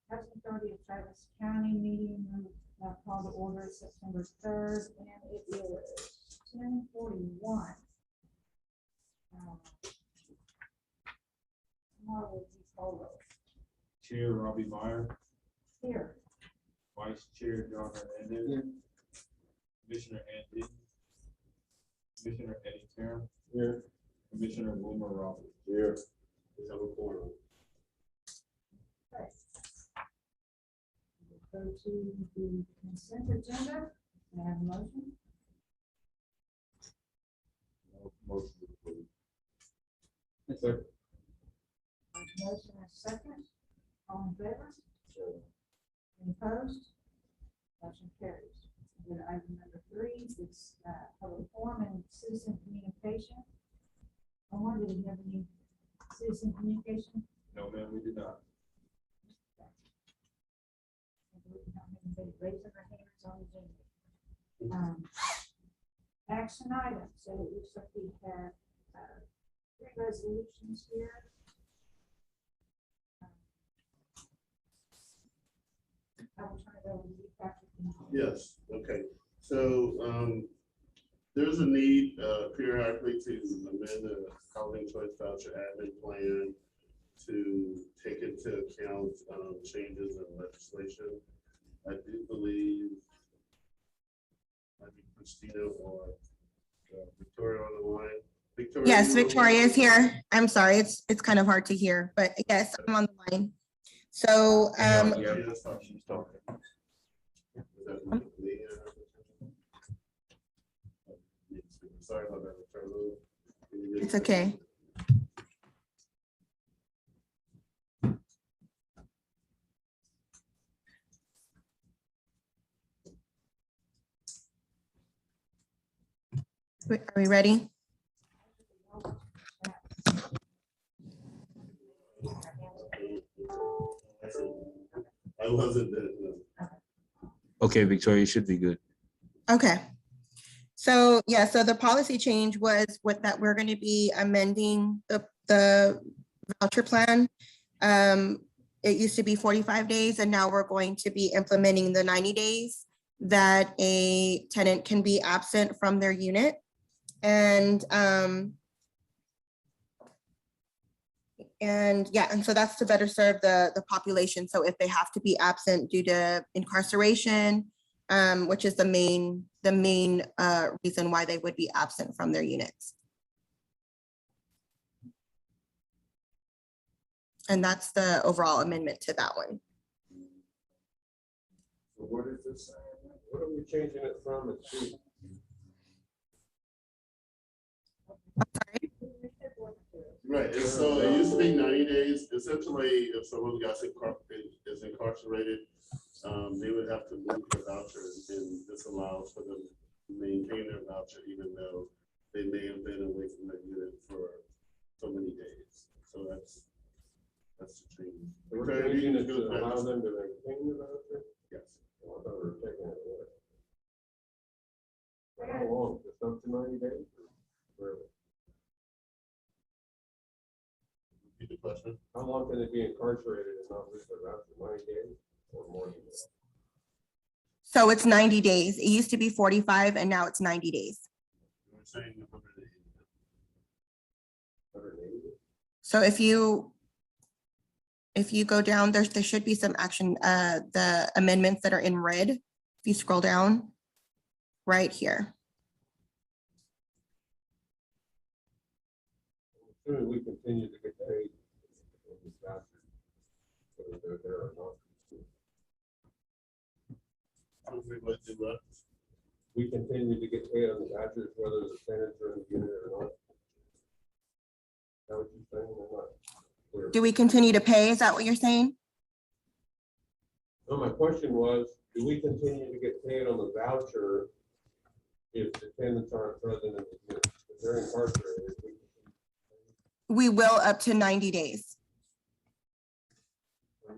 Housing Authority of Travis County meeting, call to order September 3rd, and it is 10:41. Tomorrow will be called roll. Chair Robbie Meyer, Here. Vice Chair John Hernandez, Here. Commissioner Andy, Commissioner Eddie Tarrant, Here. Commissioner Wilmer Roberts. Here. We have a quorum. Okay. We'll go to the consent agenda. May I have a motion? Motion to approve. Yes, sir. Motion and second. All in favor? Any opposed? Motion carries. Then item number 3 is public forum and citizen communication. I wonder, did you have any citizen communication? No, ma'am, we did not. Raising their hands on the agenda. Action items. So it looks like we have 3 resolutions here. I will turn it over to you, Patrick. Yes, okay. So there's a need periodically to amend the housing choice voucher admin plan to take into account changes in legislation. I do believe maybe Christina or Victoria on the line. Victoria, Yes, Victoria is here. I'm sorry, it's kind of hard to hear, but yes, I'm on the line. So, Yeah, that's how she's talking. Is that me? Sorry about that, Victoria. Can you it's okay. Are we ready? I wasn't there. No. Okay, Victoria, you should be good. Okay. So, yeah, so the policy change was that we're going to be amending the voucher plan. It used to be 45 days, and now we're going to be implementing the 90 days that a tenant can be absent from their unit. And so that's to better serve the population. So if they have to be absent due to incarceration, which is the main reason why they would be absent from their units. And that's the overall amendment to that one. So what is this? What are we changing it from? It's to? Right, and so it used to be 90 days. Essentially, if someone is incarcerated, they would have to move the voucher, and this allows for them to maintain their voucher even though they may have been away from their unit for so many days. So that's the change. So we're changing it to allow them to maintain the voucher? Yes. Well, I thought we were taking it away. For how long? Just up to 90 days? Or Repeat the question. how long can they be incarcerated and not lose their voucher? 90 days or more than that? So it's 90 days. It used to be 45 and now it's 90 days. We're saying 180. 180? So if you go down, there should be some action, the amendments that are in red. If you scroll down right here. Assuming we continue to get paid on these vouchers, whether they're there or not. We continue to get paid on the vouchers, whether the tenants are in the unit or not. Is that what you're saying or not? Clear. Do we continue to pay? Is that what you're saying? No, my question was, do we continue to get paid on the voucher if the tenants aren't present in the unit? If they're incarcerated, We will up to 90 days.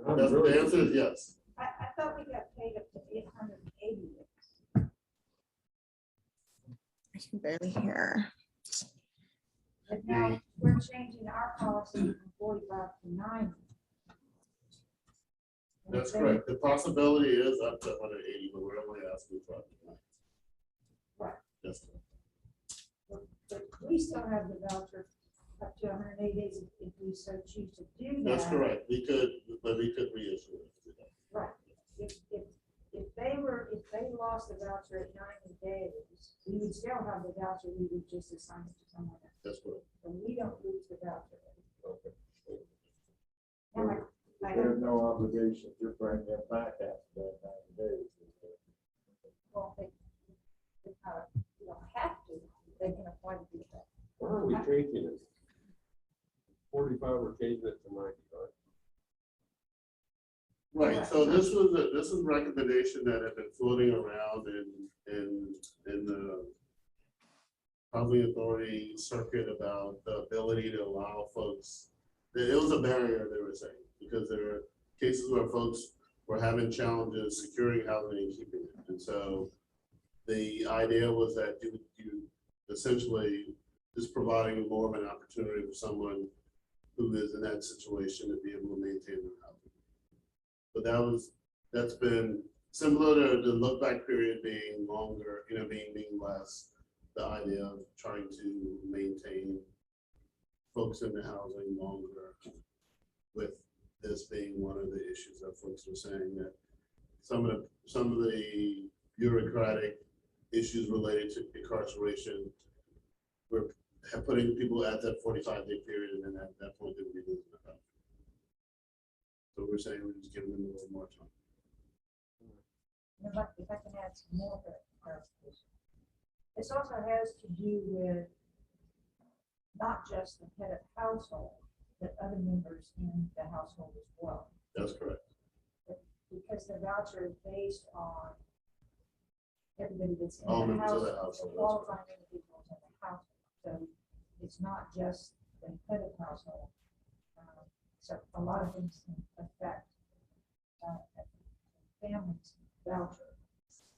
The answer is yes. I thought we got paid up to 880. I can barely hear. But now we're changing our policy from 45 to 90. That's correct. The possibility is up to 180, but we're only asking for up to 90. Right. That's correct. But we still have the voucher up to 180 days if we so choose to do that. That's correct. We could, but we could reissue it. Right. If they lost the voucher at 90 days, we would still have the voucher, we would just assign it to someone else. That's correct. So we don't lose the voucher. Okay. And I have, There's no obligation to bring them back after that 90 days. well, they don't have to, they can apply to do that. Why are we changing it? 45, we're changing it to 90, right? Right, so this was a recommendation that had been floating around in the housing authority circuit about the ability to allow folks, it was a barrier, they were saying, because there were cases where folks were having challenges securing housing and keeping it. And so the idea was that you essentially just providing more of an opportunity for someone who is in that situation to be able to maintain their housing. But that's been similar to the look back period being longer, being less, the idea of trying to maintain folks in the housing longer, with this being one of the issues that folks were saying that some of the bureaucratic issues related to incarceration were putting people at that 45-day period, and then at that point they would be losing the housing. So we're saying we're just giving them a little more time. If I can add some more clarification. This also has to do with not just the head of household, but other members in the household as well. That's correct. Because the voucher is based on everybody that's in All the members of household, the household, the qualifying individuals in the household. So it's not just the head of household. So a lot of things can affect families' voucher.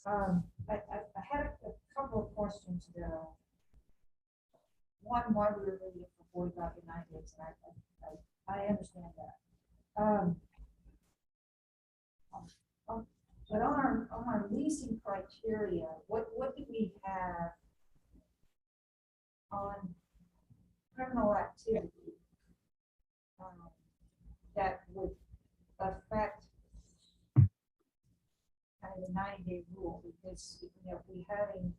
I had a couple of questions though. One, why we were reading for 45 to 90 days, and I understand that. But on our leasing criteria, what do we have on criminal activity that would affect kind of the 90-day rule? Because if we having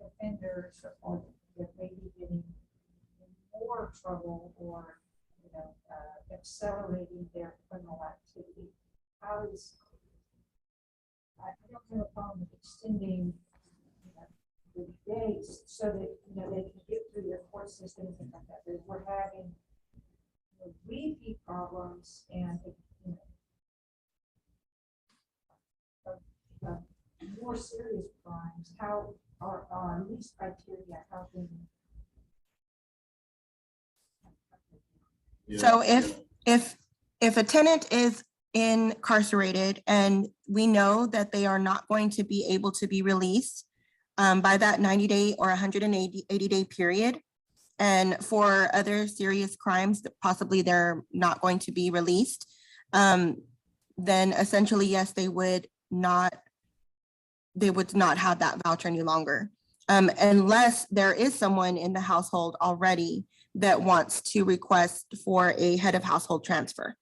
offenders or that may be getting in more trouble or accelerating their criminal activity, how is, I don't have a problem with extending the days so that they can get through their court system and things like that. But if we're having repeat problems and more serious crimes, how are lease criteria helping? Yeah. So if a tenant is incarcerated and we know that they are not going to be able to be released by that 90-day or 180-day period, and for other serious crimes that possibly they're not going to be released, then essentially, yes, they would not have that voucher any longer, unless there is someone in the household already that wants to request for a head of household transfer.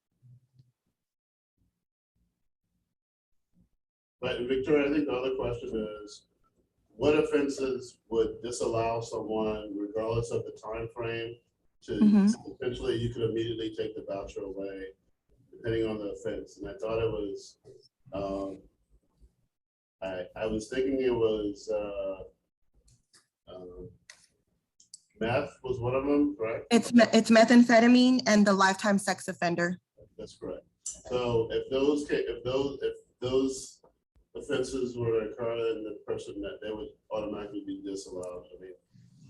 But Victoria, I think the other question is, what offenses would disallow someone, regardless of the time frame, to potentially you could immediately take the voucher away, depending on the offense? And I thought it was, I was thinking it was meth was one of them, correct? It's methamphetamine and the lifetime sex offender. That's correct. So if those offenses were to occur in the person, that they would automatically be disallowed. I mean,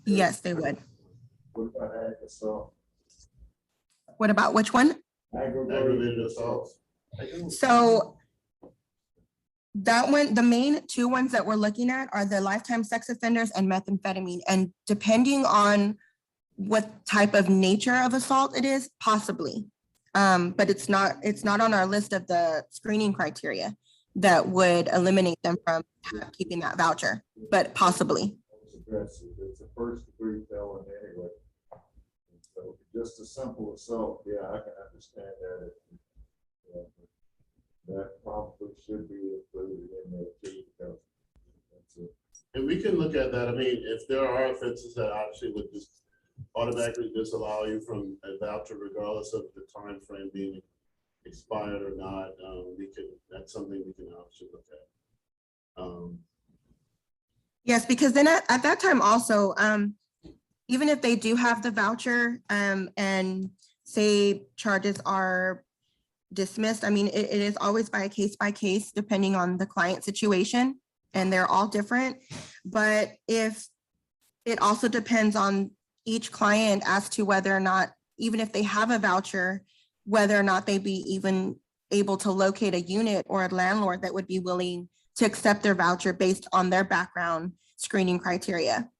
Yes, they would. What about ag assault? What about which one? aggravated assaults. So that one, the main two ones that we're looking at are the lifetime sex offenders and methamphetamine. And depending on what type of nature of assault it is, possibly. But it's not on our list of the screening criteria that would eliminate them from keeping that voucher, but possibly. It's aggressive. It's a first degree felony anyway. And so just a simple assault, yeah, I can understand that. Yeah, but that probably should be included in there too, because that's it. And we can look at that. I mean, if there are offenses that obviously would just automatically disallow you from a voucher regardless of the time frame being expired or not, that's something we can obviously look at. Yes, because then at that time also, even if they do have the voucher and say charges are dismissed, I mean, it is always by case depending on the client situation, and they're all different. But if it also depends on each client as to whether or not, even if they have a voucher, whether or not they be even able to locate a unit or a landlord that would be willing to accept their voucher based on their background screening criteria.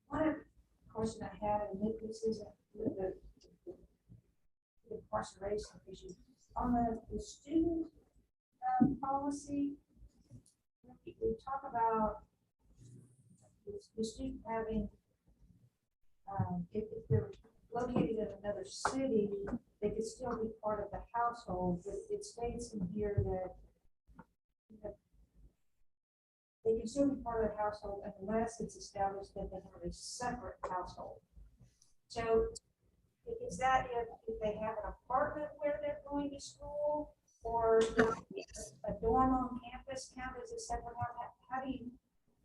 One question I had, and this isn't the incarceration issue, on the student policy, we talk about the student having, if they're located in another city, they could still be part of the household, but it states in here that they can still be part of the household unless it's established that they have a separate household. So is that if they have an apartment where they're going to school, or a dorm on campus count as a separate house? How do you,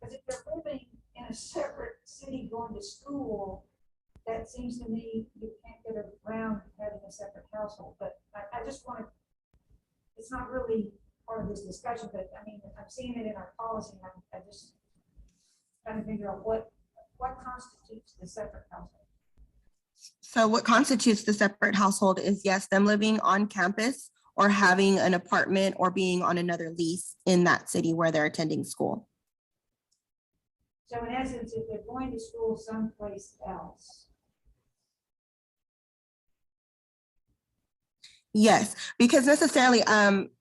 because if they're living in a separate city going to school, that seems to me you can't get around having a separate household. But I just want to, it's not really part of this discussion, but I mean, I'm seeing it in our policy, and I just trying to figure out what constitutes the separate household. So what constitutes the separate household is, yes, them living on campus or having an apartment or being on another lease in that city where they're attending school. So in essence, if they're going to school someplace else. Yes, because necessarily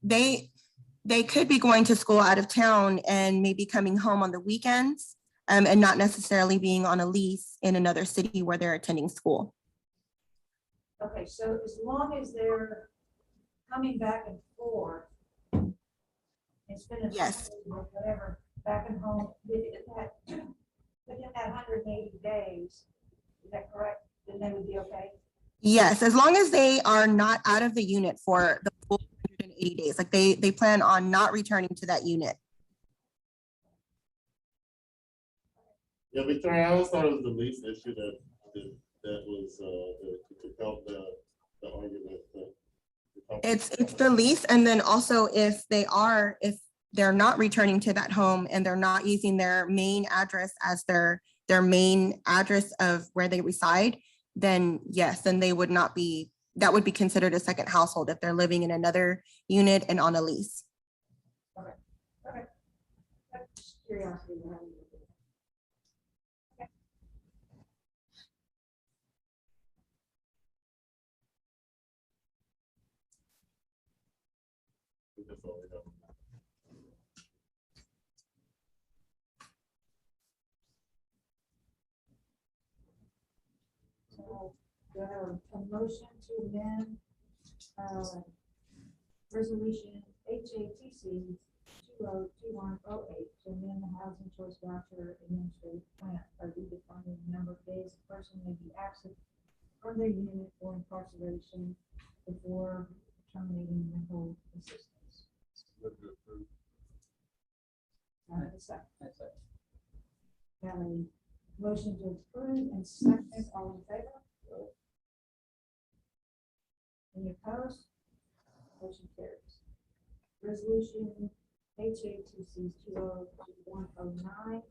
they could be going to school out of town and maybe coming home on the weekends and not necessarily being on a lease in another city where they're attending school. Okay, so as long as they're coming back and forth, and spending Yes. or whatever back and home within that 180 days, is that correct? Then they would be okay. Yes, as long as they are not out of the unit for the full 180 days, like they plan on not returning to that unit. Yeah, Victoria, I always thought it was the least issue that was to help the argument. It's the lease, and then also if they're not returning to that home and they're not using their main address as their main address of where they reside, then yes, then they would not be, that would be considered a second household if they're living in another unit and on a lease. Okay. That's curiosity. That's all we have. So do I have a motion to amend resolution HATC 202108 to amend the housing choice voucher administrative plan by redefining the number of days a person may be absent from their unit or incarceration before terminating mental assistance. Have a second. Have a motion to approve and second, all in favor? Any opposed? Motion carries. Resolution HATC 202109,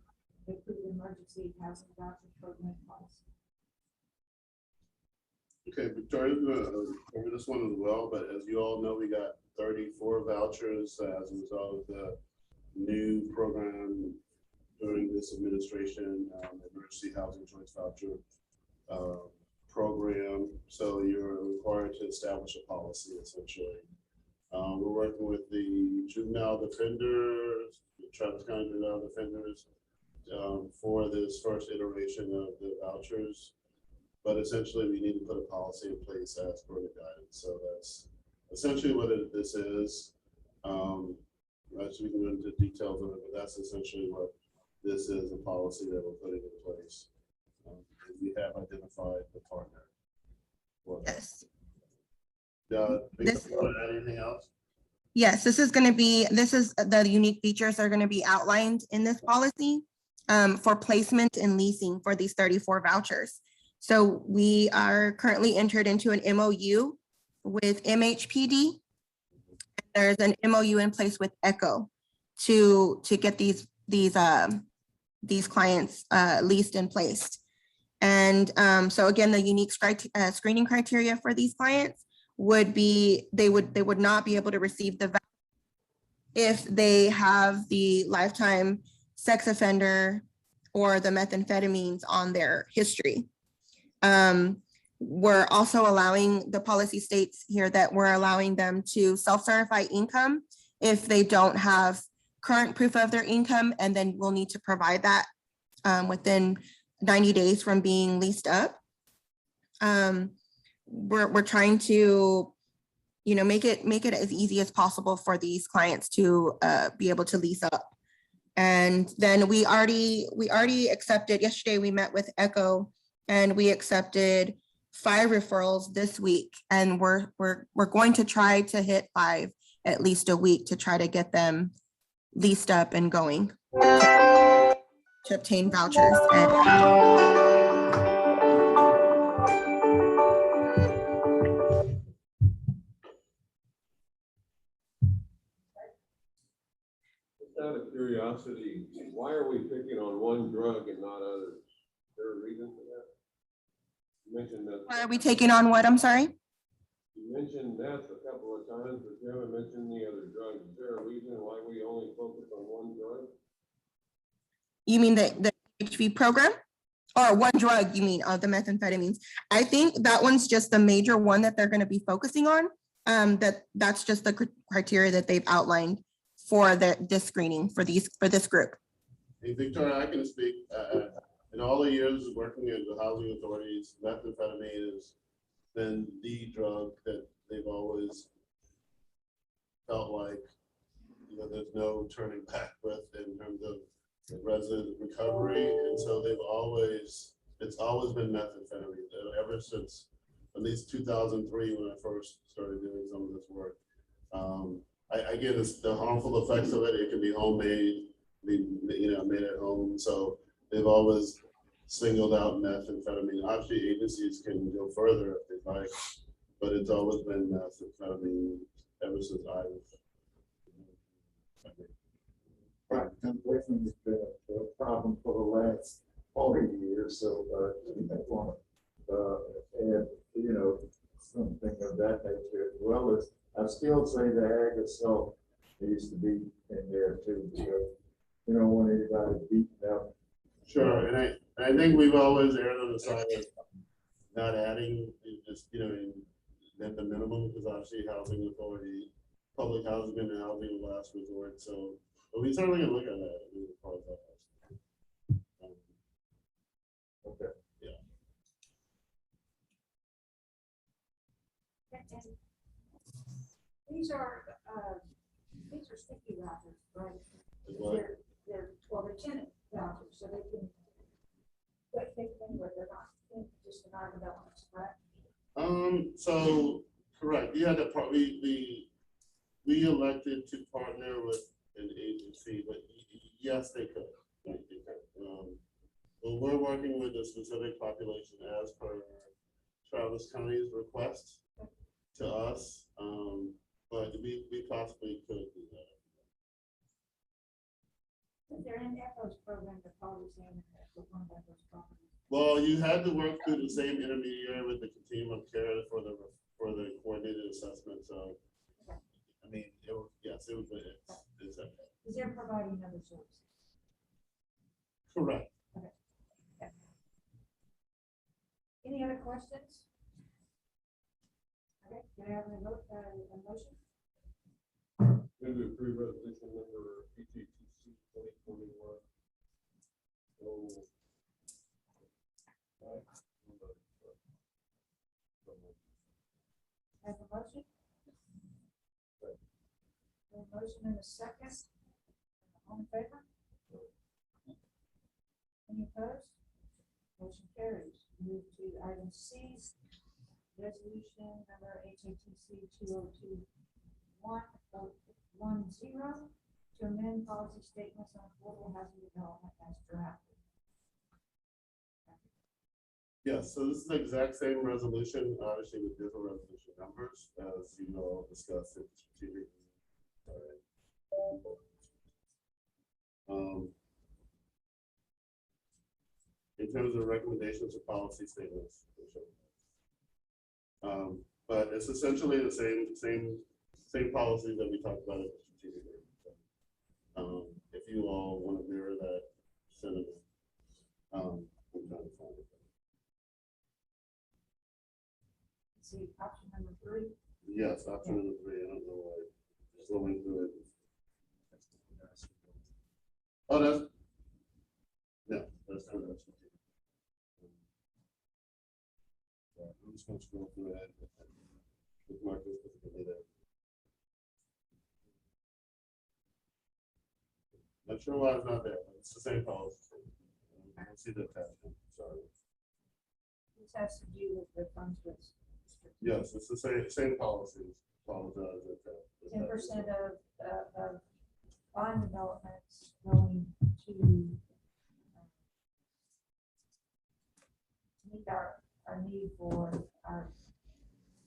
approve emergency housing voucher program policy. Okay, Victoria, over this one as well, but as you all know, we got 34 vouchers as a result of the new program during this administration, emergency housing choice voucher program, so you're required to establish a policy essentially. We're working with the juvenile defenders, the Travis County juvenile defenders, for this first iteration of the vouchers. But essentially, we need to put a policy in place as per the guidance. So that's essentially what this is. Actually, we can go into details of it, but that's essentially what this is, a policy that we're putting in place. We have identified the partner. Yes. Anything else? Yes, this is the unique features are going to be outlined in this policy for placement and leasing for these 34 vouchers. So we are currently entered into an MOU with MHPD. There's an MOU in place with ECHO to get these clients leased and placed. And so again, the unique screening criteria for these clients would be they would not be able to receive the voucher if they have the lifetime sex offender or the methamphetamines on their history. We're also allowing, the policy states here that we're allowing them to self-certify income if they don't have current proof of their income, and then we'll need to provide that within 90 days from being leased up. We're trying to, make it as easy as possible for these clients to be able to lease up. And then we already accepted, yesterday we met with ECHO and we accepted 5 referrals this week. And we're going to try to hit 5 at least a week to try to get them leased up and going to obtain vouchers. Out of curiosity, why are we picking on one drug and not others? Is there a reason for that? You mentioned that. Why are we taking on what? I'm sorry? You mentioned meth a couple of times, but you haven't mentioned the other drugs. Is there a reason why we only focus on one drug? You mean the HV program? Or one drug, you mean, the methamphetamines? I think that one's just the major one that they're going to be focusing on. That's just the criteria that they've outlined for this screening for this group. Hey, Victoria, I can speak. In all the years of working in the housing authorities, methamphetamine has been the drug that they've always felt like, there's no turning back with in terms of the resident recovery. And so it's always been methamphetamine ever since at least 2003 when I first started doing some of this work. Again, it's the harmful effects of it. It can be homemade, made at home. So they've always singled out methamphetamine. Obviously, agencies can go further if they like, but it's always been methamphetamine ever since I was. Right, unfortunately, it's been a problem for the last 40 years. So you may want to add, something of that nature as well as. I still say the ag assault needs to be in there too, because you don't want anybody beaten up. Sure, and I think we've always erred on the side of not adding, just at the minimum, because obviously housing authority, public housing and housing of last resort. So, but we certainly can look at that. Okay. Yeah. These are sticky vouchers, right? What? They're tenant vouchers, so they can anywhere, they're not just denied developments, right? So correct. Yeah, we elected to partner with an agency, but yes, they could. But we're working with a specific population as per Travis County's request to us. But we possibly could do that. They're in ECHO's program, they're probably saying that one of those properties. Well, you had to work through the same intermediary with the continuum of care for the coordinated assessment. So, I mean, yes, it was. It's okay. Because they're providing other services. Correct. Any other questions? Okay, can I have a vote, a motion? Move to approve resolution number HATC 2021. Have a motion? A motion and a second. All in favor? Any opposed? Motion carries. Move to item C, resolution number HATC 2021-10 to amend policy statements on affordable housing development as drafted. Yes, so this is the exact same resolution, obviously with different resolution numbers, as you all discussed in strategic. In terms of recommendations or policy statements. But it's essentially the same policies that we talked about at the strategic meeting. If you all want to mirror that sentiment, I'm trying to find it. See, option number 3. Yes, option number 3. I don't know why. Just going through it. Oh, that's no, that's not. I'm just going to scroll through that. With Marcus, specifically there. Not sure why it's not there, but it's the same policy. I don't see the attachment. Sorry. This has to do with the funds with. Yes, it's the same policies. Apologize. 10% of bond developments going to meet our need for our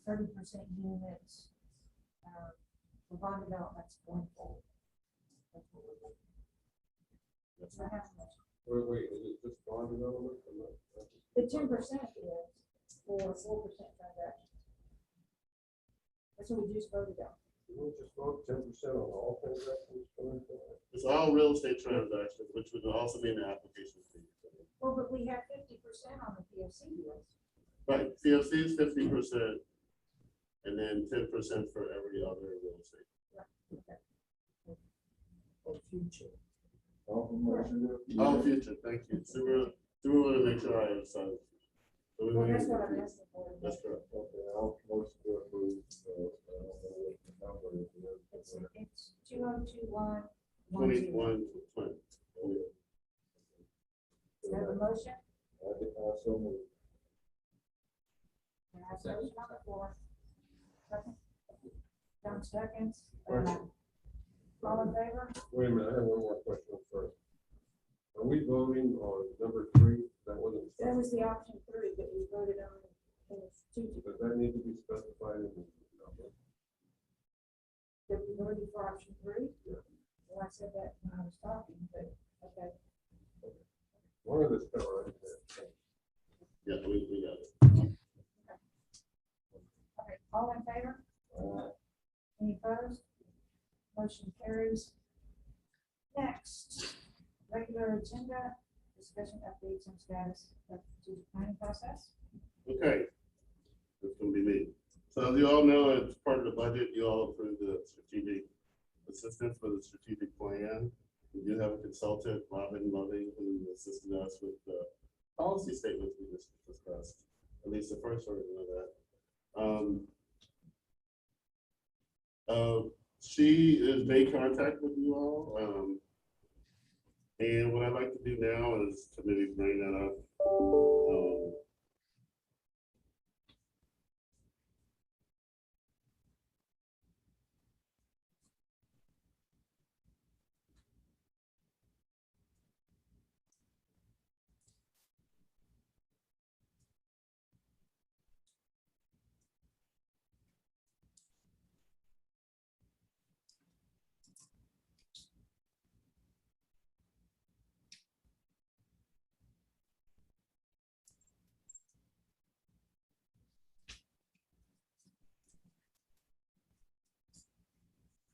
30% units for bond developments going forward. That's what we're doing. That's I have a motion. Wait, is it just bond development? The 10% is for 4% transactions. That's what we just voted on. You don't just vote 10% on all transactions? It's all real estate transactions, which would also be in the application fee. Well, but we have 50% on the PFC deals. Right, CFC is 50%, and then 10% for every other real estate. Okay. For future. Oh, future, thank you. So we want to make sure I understand. So Well, that's what I'm asking for. That's correct. Okay, I'll motion to approve, I don't know what the number is. It's 2021. 21 to 20. Have a motion? I so moved. And I have a motion on the floor. Second. John seconds. Question. All in favor? Wait a minute, I have one more question first. Are we voting on number 3? That wasn't. That was the option 3 that we voted on in the strategic. Does that need to be specified in the number? That we voted for option 3? Yeah. Well, I said that when I was talking, but, okay. One of this cover right there. Yeah, we got it. Okay, all in favor? Any opposed? Motion carries. Next, regular agenda, discussion updates on status of the planning process. Okay. That's going to be me. So as you all know, as part of the budget, you all approved the strategic assistance for the strategic plan. We do have a consultant, Robin Loving, who assisted us with the policy statements we just discussed, at least the first version of that. She is made contact with you all. And what I'd like to do now is to maybe bring that up.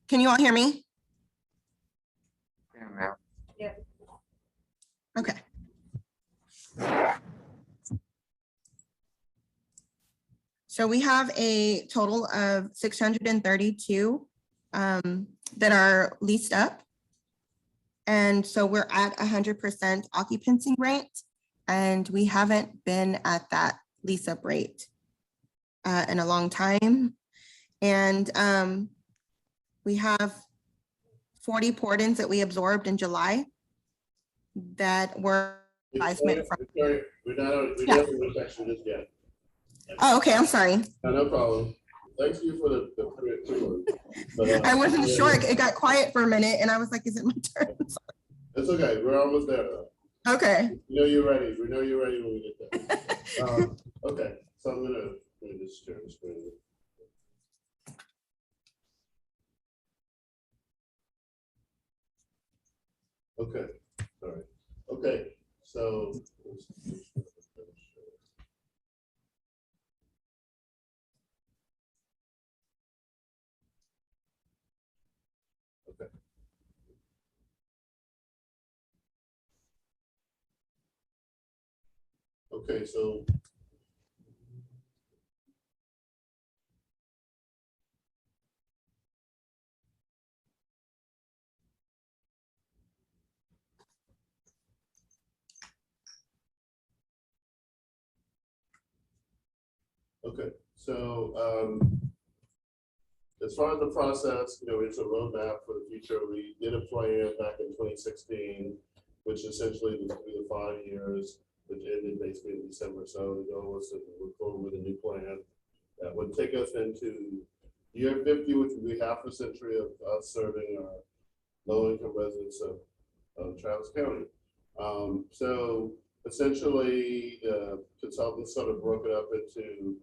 Can you all hear me? Yeah. Okay. So we have a total of 632 that are leased up. And so we're at 100% occupancy rate, and we haven't been at that lease up rate in a long time. And we have 40 port-ins that we absorbed in July that were advisement from. Victoria, we're not on the section just yet. Oh, okay, I'm sorry. No problem. Thanks you for the tour. But, I wasn't sure. It got quiet for a minute and I was like, is it my turn? It's okay. We're almost there though. Okay. We know you're ready. We know you're ready when we get there. Okay, so I'm gonna just share the screen. Okay, sorry. Okay, so. Okay. Okay, so. Okay, so as far as the process, it's a roadmap for the future. We did a plan back in 2016, which essentially was through the 5 years, which ended basically in December. So the goal was to move forward with a new plan that would take us into year 50, which would be half a century of us serving our low-income residents of Travis County. So essentially, consultants sort of broke it up into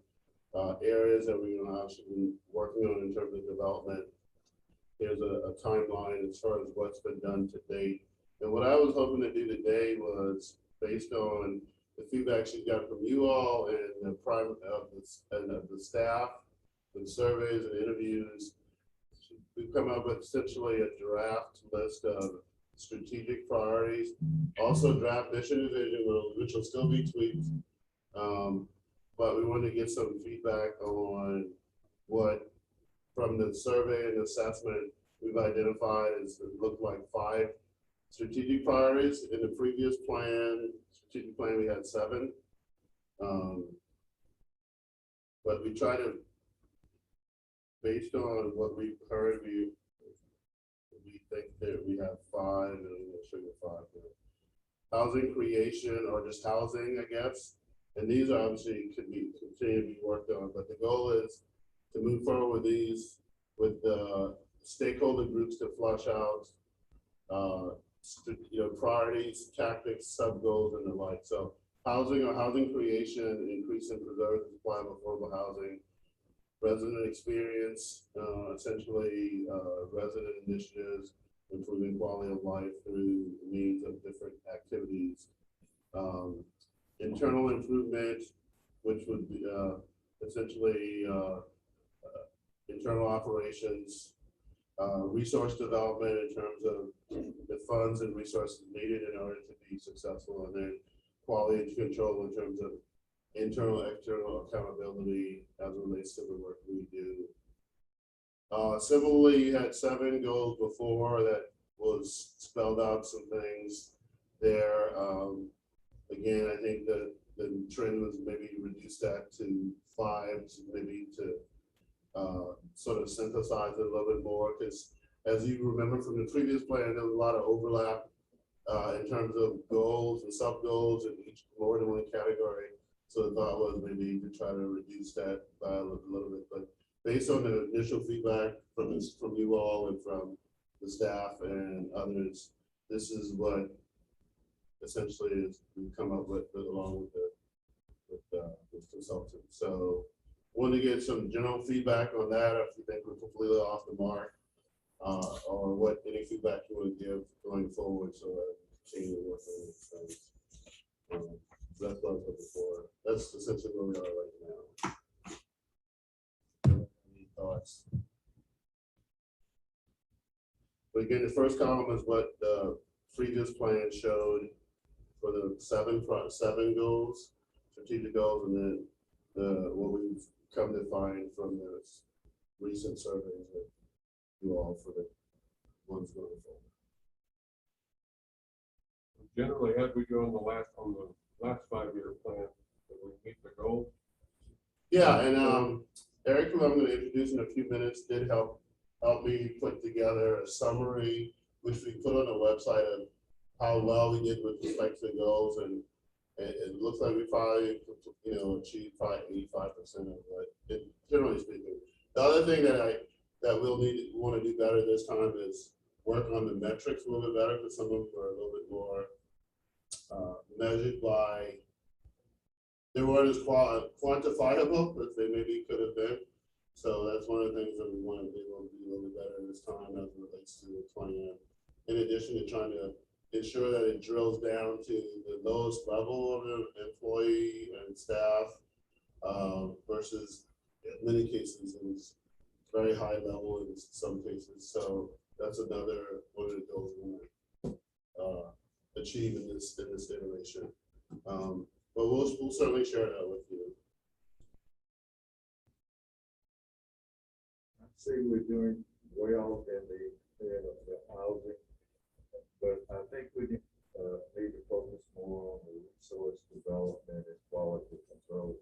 areas that we're going to actually be working on in terms of development. Here's a timeline as far as what's been done to date. And what I was hoping to do today was based on the feedback she got from you all and the staff, with surveys and interviews. We've come up with essentially a draft list of strategic priorities, also draft mission and vision, which will still be tweaked. But we want to get some feedback on what, from the survey and assessment, we've identified as it looked like 5 strategic priorities. In the previous strategic plan, we had 7. But we try to, based on what we've heard, we think that we have 5, and I'm going to show you 5 here. Housing creation, or just housing, I guess. And these obviously continue to be worked on, but the goal is to move forward with these, with the stakeholder groups to flush out, priorities, tactics, sub goals, and the like. So housing or housing creation, increase and preserve the supply of affordable housing, resident experience, essentially resident initiatives, improving quality of life through means of different activities. Internal improvement, which would be essentially internal operations, resource development in terms of the funds and resources needed in order to be successful, and then quality control in terms of internal, external accountability as it relates to the work we do. Similarly, you had 7 goals before that was spelled out some things there. Again, I think that the trend was maybe reduce that to 5, maybe to sort of synthesize it a little bit more, because as you remember from the previous plan, there was a lot of overlap in terms of goals and sub goals in each more than one category. So the thought was maybe to try to reduce that by a little bit, but based on the initial feedback from you all and from the staff and others, this is what essentially is we come up with along with consultants. So want to get some general feedback on that if you think we're completely off the mark, or what any feedback you want to give going forward, so continue to work on these things. That's what I was looking for. That's essentially where we are right now. Any thoughts? But again, the first column is what the previous plan showed for the 7 goals, strategic goals, and then what we've come to find from the recent surveys that you all for the ones going forward. Generally, as we go on the last 5-year plan, that we meet the goal. Yeah, and Eric, who I'm going to introduce in a few minutes, did help me put together a summary, which we put on the website of how well we did with respect to the goals, and it looks like we probably, achieved probably 85% of what, generally speaking. The other thing that we'll want to do better this time is work on the metrics a little bit better, because some of them are a little bit more measured by, they weren't as quantifiable as they maybe could have been. So that's one of the things that we want to be able to do a little bit better this time as it relates to the 20. In addition to trying to ensure that it drills down to the lowest level of the employee and staff versus in many cases it was very high level in some cases. So that's another one of the goals we want to achieve in this iteration. But we'll certainly share that with you. I see we're doing well in the housing, but I think we need to focus more on the resource development and quality control.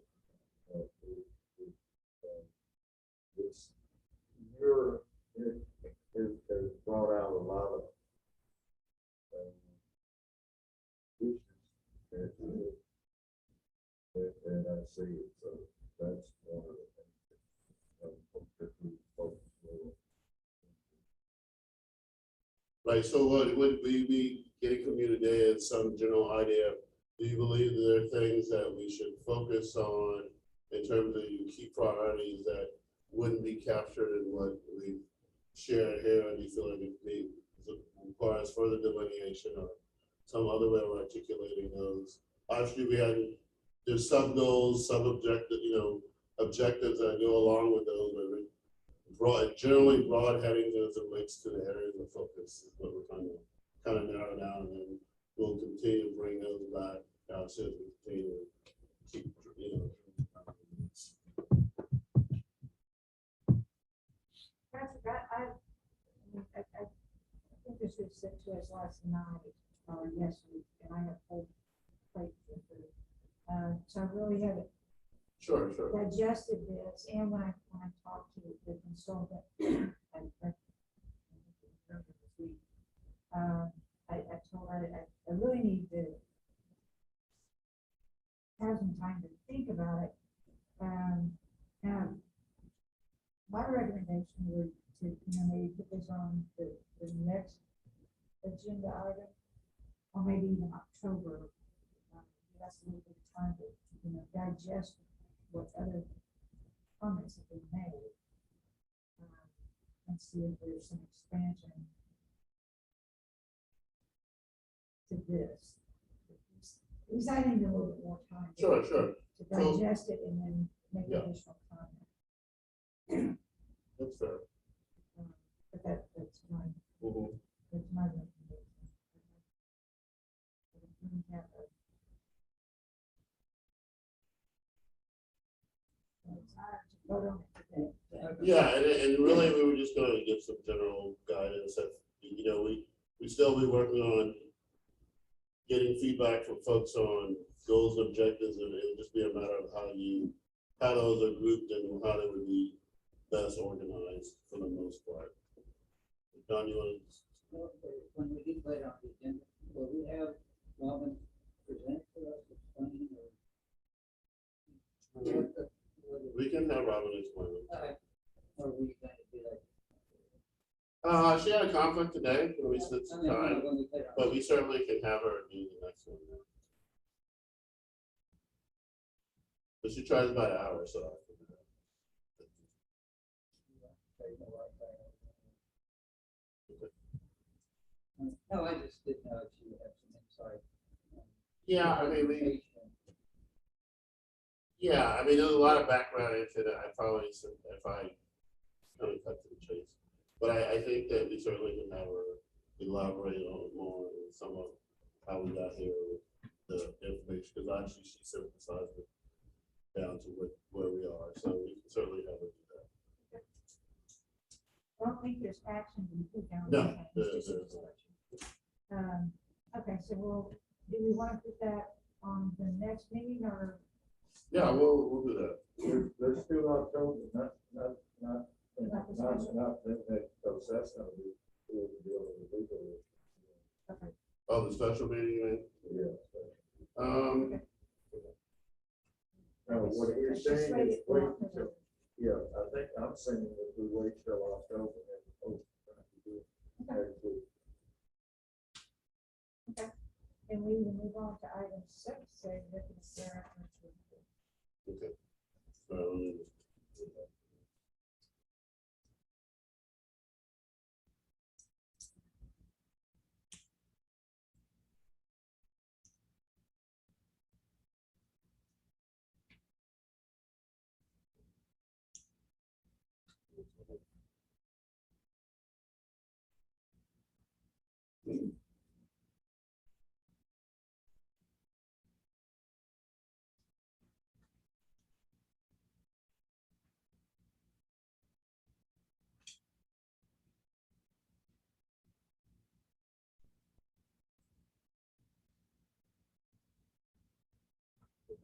This year has brought out a lot of issues and I see it, so that's one of the things that we focus more on. Right, so what would we be getting from you today is some general idea? Do you believe there are things that we should focus on in terms of your key priorities that wouldn't be captured in what we shared here? And do you feel like it requires further delineation or some other way of articulating those? Obviously, there's sub goals, sub objective, objectives that go along with those, but generally broad headings as it relates to the areas of focus is what we're trying to kind of narrow down, and then we'll continue to bring those back as we continue to keep, I think this was sent to us last night or yesterday, and I have full plate with it. So I really haven't Sure. digested this, and when I talked to the consultant, I told her I really need to have some time to think about it. Now, my recommendation would to maybe put this on the next agenda item, or maybe even October. That's a little bit of time to digest what other comments have been made, and see if there's some expansion to this. At least I need a little bit more time. Sure. To digest it and then make additional comment. That's fair. But that's my, Mm-hmm. that's my recommendation. We have a- it's hard to vote on it today. Yeah, and really we were just going to give some general guidance that, we still be working on getting feedback from folks on goals and objectives, and it'll just be a matter of how those are grouped and how they would be best organized for the most part. Don, you want to? When we do play on the agenda, will we have Robin present to us explaining or? We can have Robin explain it. Or we going to be like? She had a conflict today, when we spent some time, but we certainly can have her do the next one. But she tries about an hour, so. No, I just didn't know if you have some insight. Yeah, I mean, there's a lot of background into that. I probably, if I kind of cut to the chase, but I think that we certainly can have her elaborate on it more on some of how we got here with the information, because actually she synthesized it down to where we are. So we can action to be taken on No, that. It's just a discussion. Okay, so do we want to put that on the next meeting or? Yeah, we'll do that. There's still October, not, because that's gonna be, we'll be dealing with legal. Okay. Oh, the special meeting, you mean? Yeah. No, what you're Let's just saying wait is it wait for until, yeah, I think I'm saying that we wait till October and post. Next week. And we will move on to item 6, say executive session. Okay. So, let me just-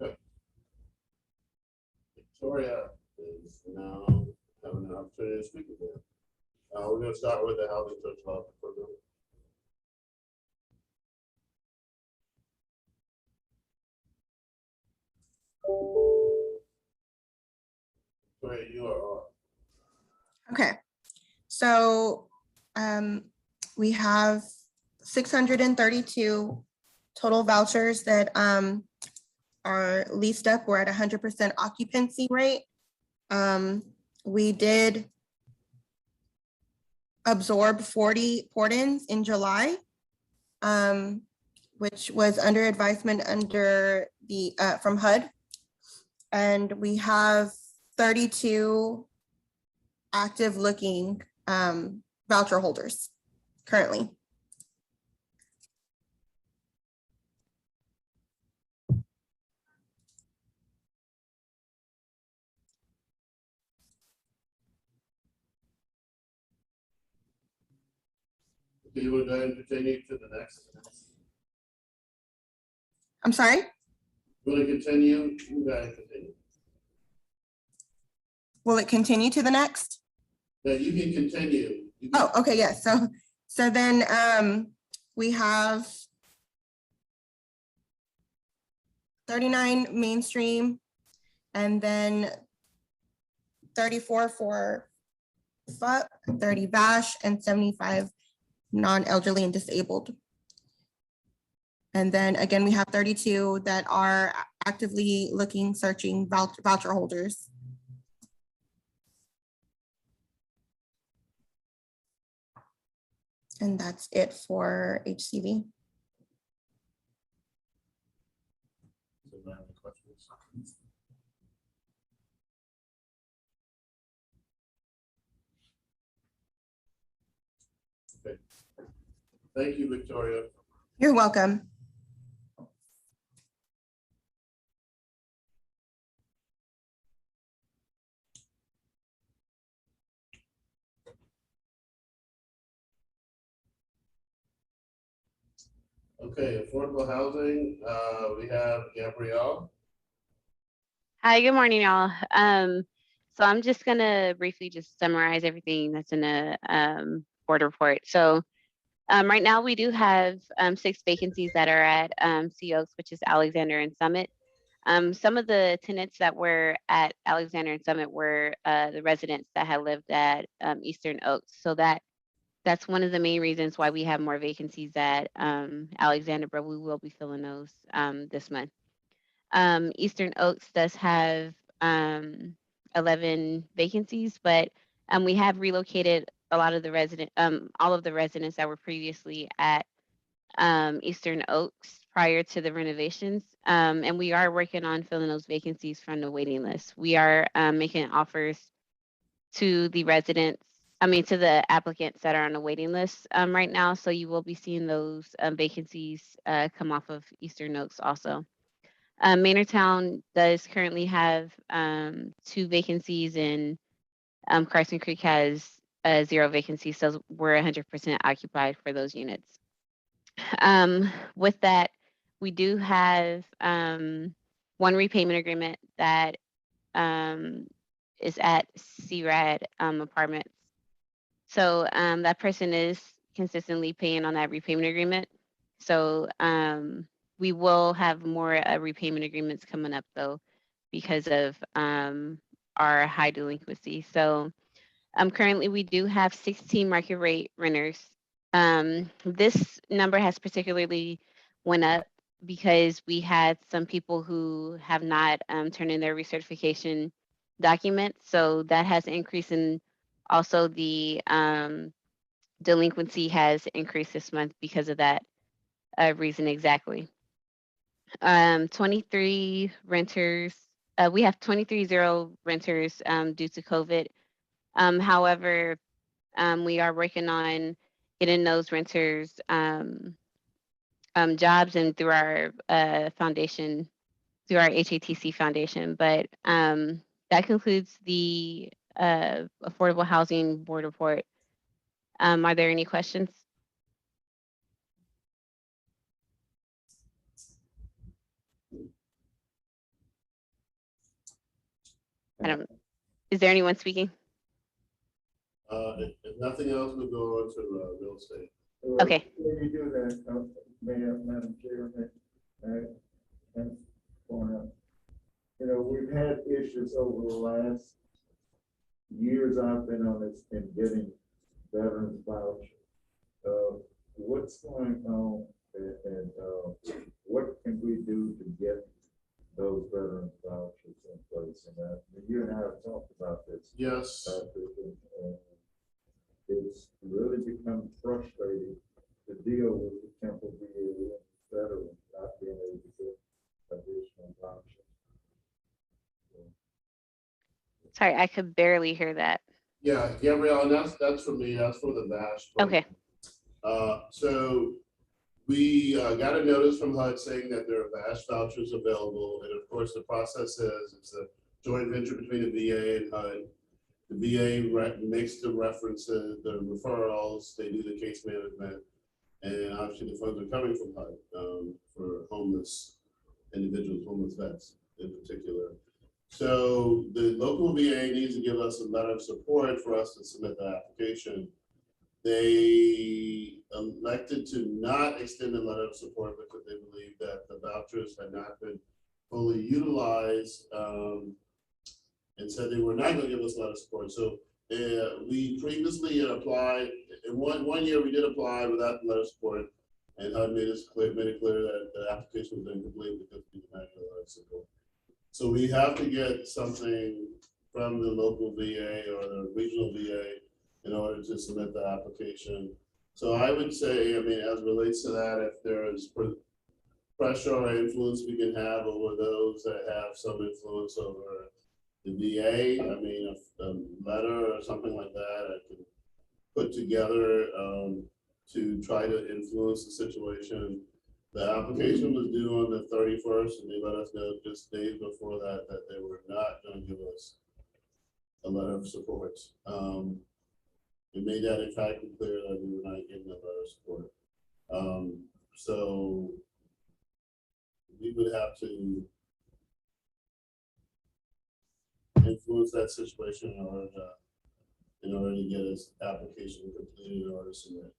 Okay. Victoria is now having an opportunity to speak again. We're gonna start with the housing social officer program. Victoria, you are on. Okay, so we have 632 total vouchers that are leased up. We're at 100% occupancy rate. We did absorb 40 port-ins in July, which was under advisement under the from HUD. And we have 32 active looking voucher holders currently. Do you want to go ahead and continue to the next? I'm sorry? Want to continue? You guys continue. Will it continue to the next? Yeah, you can continue. You can- Oh, okay, yeah. So then we have 39 mainstream and then 34 for FUP, 30 VASH, and 75 non-elderly and disabled. And then again, we have 32 that are actively looking, searching voucher holders. And that's it for HCV. So, do I have any questions? Okay. Thank you, Victoria. You're welcome. Okay, affordable housing, we have Gabrielle. Hi, good morning, y'all. So I'm just gonna briefly just summarize everything that's in the board report. So right now we do have 6 vacancies that are at Sea Oaks, which is Alexander and Summit. Some of the tenants that were at Alexander and Summit were the residents that had lived at Eastern Oaks. So that's one of the main reasons why we have more vacancies at Alexander, but we will be filling those this month. Eastern Oaks does have 11 vacancies, but we have relocated a lot of the all of the residents that were previously at Eastern Oaks prior to the renovations. And we are working on filling those vacancies from the waiting list. We are making offers to the to the applicants that are on the waiting list right now. So you will be seeing those vacancies come off of Eastern Oaks also. Manortown does currently have 2 vacancies, and Carson Creek has 0 vacancies, so we're 100% occupied for those units. With that, we do have one repayment agreement that is at CRAD Apartments. So that person is consistently paying on that repayment agreement. So we will have more repayment agreements coming up though, because of our high delinquency. So currently we do have 16 market rate renters. This number has particularly went up because we had some people who have not turned in their recertification documents. So that has increased, and also the delinquency has increased this month because of that reason exactly. 23 renters, we have 23 0 renters due to COVID. However, we are working on getting those renters jobs and through our foundation, through our HATC foundation. But that concludes the Affordable Housing Board report. Are there any questions? Is there anyone speaking? If nothing else, we'll go on to real estate. Okay. When you do that, Madam Chairman, and point out, you know, we've had issues over the last years I've been on this in getting veterans vouchers. What's going on and what can we do to get those veterans vouchers in place? And you and I have talked about this. Yes. And it's really become frustrating to deal with the temple VA veterans not being able to get additional vouchers. Sorry, I could barely hear that. Yeah, Gabrielle, and that's for me. That's for the VASH. Okay. So we got a notice from HUD saying that there are VASH vouchers available, and of course the process is it's a joint venture between the VA and HUD. The VA makes the references, the referrals, they do the case management, and obviously the funds are coming from HUD for homeless individuals, homeless vets in particular. So the local VA needs to give us a letter of support for us to submit the application. They elected to not extend the letter of support because they believe that the vouchers had not been fully utilized, and said they were not going to give us a letter of support. So we previously had applied, in one year we did apply without the letter of support, and HUD made it clear that the application was incomplete because we didn't have the letter of support. So we have to get something from the local VA or the regional VA in order to submit the application. So I would say, I mean, as it relates to that, if there is pressure or influence we can have over those that have some influence over the VA, I mean, a letter or something like that I can put together to try to influence the situation. The application was due on the 31st, and they let us know just days before that they were not going to give us a letter of support. We made that emphatically clear that we were not getting a letter of support. So we would have to influence that situation in order to get his application completed in order to submit.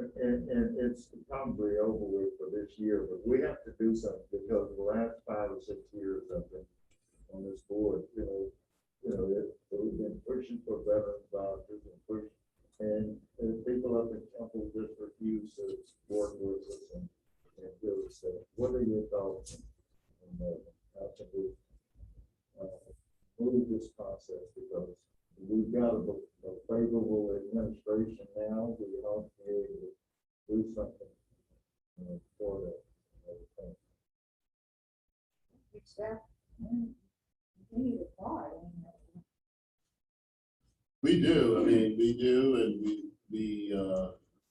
And it's probably over with for this year, but we have to do something because the last 5 or 6 years I've been on this board, we've been pushing for veterans vouchers and people up in Temple just refuse to work with us and do it. So what are your thoughts on that? How can we move this process, because we've got a favorable administration now. We ought to be able to do something for that. Continue to apply. We do. I mean, we do, and we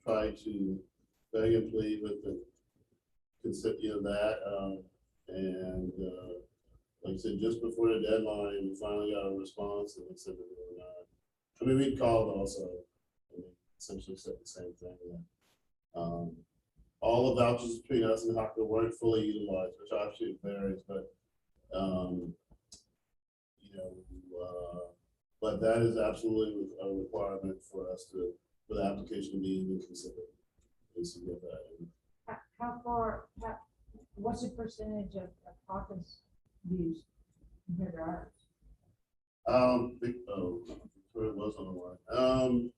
try to beg and plead with the recipient of that. And like I said, just before the deadline, we finally got a response, and they said that we were not. I mean, we called also, essentially said the same thing. All the vouchers between us and Hocker weren't fully utilized, which obviously varies, but you know, but that is absolutely a requirement for us for the application to be even considered. Is to get that in. What's the percentage of Hawkins used compared to ours? Where it was on the line.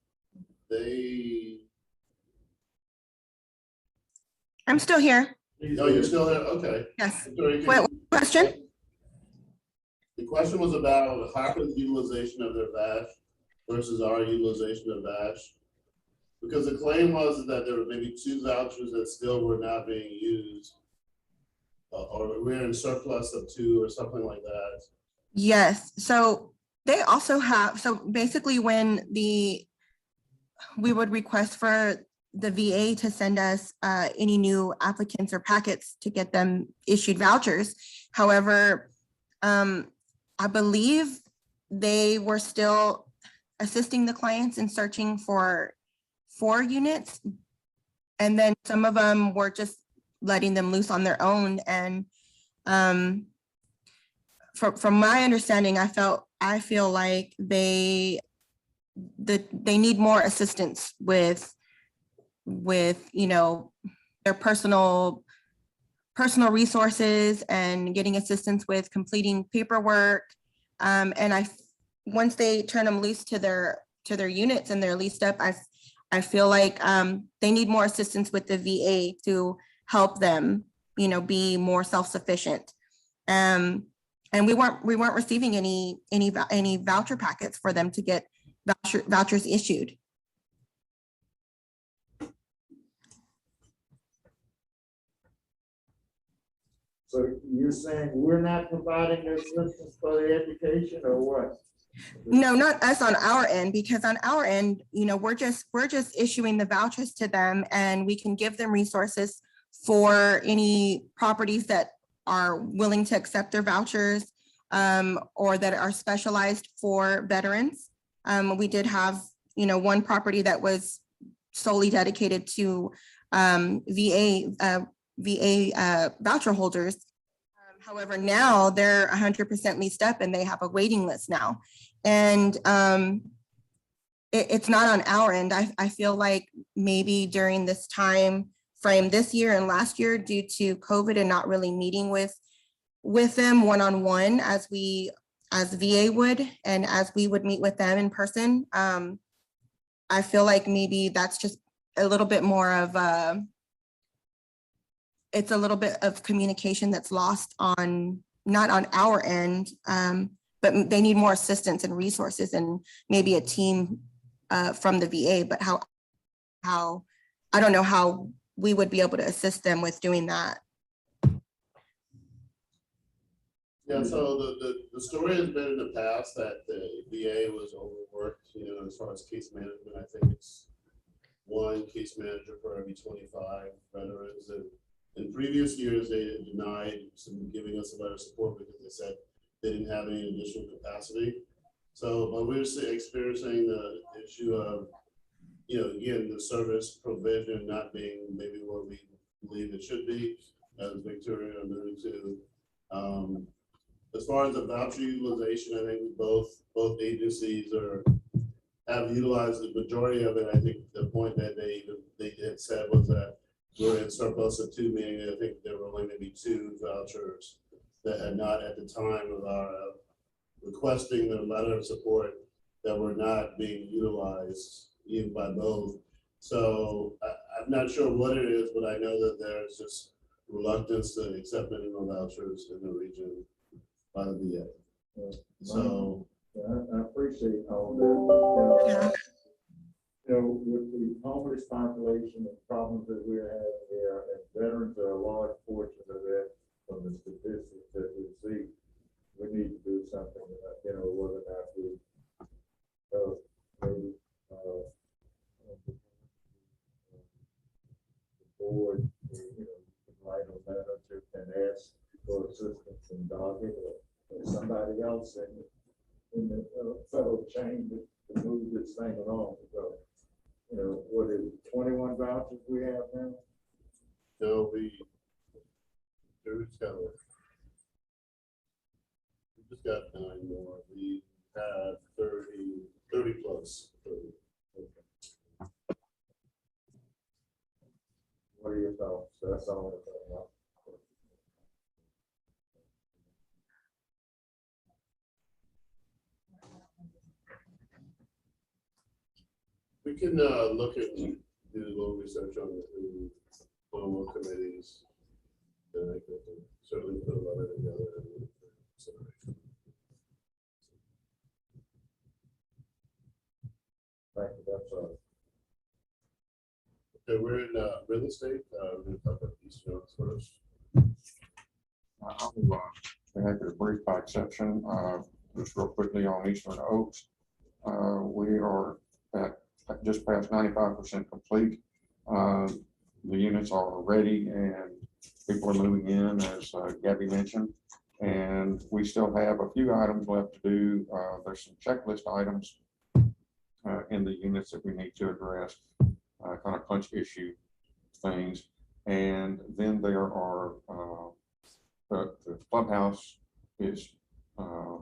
I'm still here. Oh, you're still there? Okay. Yes. Sorry, What question? The question was about Hawkins' utilization of their VASH versus our utilization of VASH. Because the claim was that there were maybe 2 vouchers that still were not being used. Or we're in surplus of 2 or something like that. Yes. So they also have, so basically when we would request for the VA to send us any new applicants or packets to get them issued vouchers. However, I believe they were still assisting the clients in searching for 4 units. And then some of them were just letting them loose on their own. And from my understanding, I feel like they need more assistance with you know, their personal resources and getting assistance with completing paperwork. And once they turn them loose to their units and they're leased up, I feel like they need more assistance with the VA to help them, you know, be more self-sufficient. And we weren't receiving any voucher packets for them to get vouchers issued. So you're saying we're not providing assistance for the education or what? No, not us on our end, because on our end, you know, we're just issuing the vouchers to them, and we can give them resources for any properties that are willing to accept their vouchers, or that are specialized for veterans. We did have, you know, one property that was solely dedicated to VA voucher holders. However, now they're 100% leased up and they have a waiting list now. And it's not on our end. I feel like maybe during this time frame this year and last year, due to COVID and not really meeting with them one-on-one as VA would, and as we would meet with them in person, I feel like maybe that's just a little bit more of it's a little bit of communication that's lost not on our end, but they need more assistance and resources and maybe a team from the VA, but how I don't know how we would be able to assist them with doing that. Yeah, so the story has been in the past that the VA was overworked, you know, as far as case management. I think it's 1 case manager for every 25 veterans. And in previous years, they denied giving us a letter of support because they said they didn't have any additional capacity. So, but we're experiencing the issue of, you know, again, the service provision not being maybe what we believe it should be, as Victoria alluded to. As far as the voucher utilization, I think both agencies have utilized the majority of it. I think the point that they had said was that we're in surplus of 2, meaning I think there were only maybe 2 vouchers that had not at the time of our requesting the letter of support that were not being utilized even by both. So I'm not sure what it is, but I know that there's just reluctance to accept any more vouchers in the region by the VA. So I appreciate all that. Yeah. You know, with the homeless population and problems that we're having here, and veterans are a large portion of that from the statistics that we see, we need to do something, you know, whether or not we maybe the board, you know, can write a letter to and ask for assistance from Doggett or somebody else in the federal chain to move this thing along. So you know, what is it, 21 vouchers we have now? No, we just got 9 more. We had 30 plus. 30. What are your thoughts? That's all. We can look at, do a little research on the formal committees. And I could certainly put a letter together. And consideration. Thank you, that's all. Okay, we're in real estate. We're going to talk about Eastern Oaks first. I'll be happy to brief by exception, just real quickly on Eastern Oaks. We are at just past 95% complete. The units are ready and people are moving in, as Gabby mentioned. And we still have a few items left to do. There's some checklist items in the units that we need to address, kind of punch issue things. And then there are the clubhouse is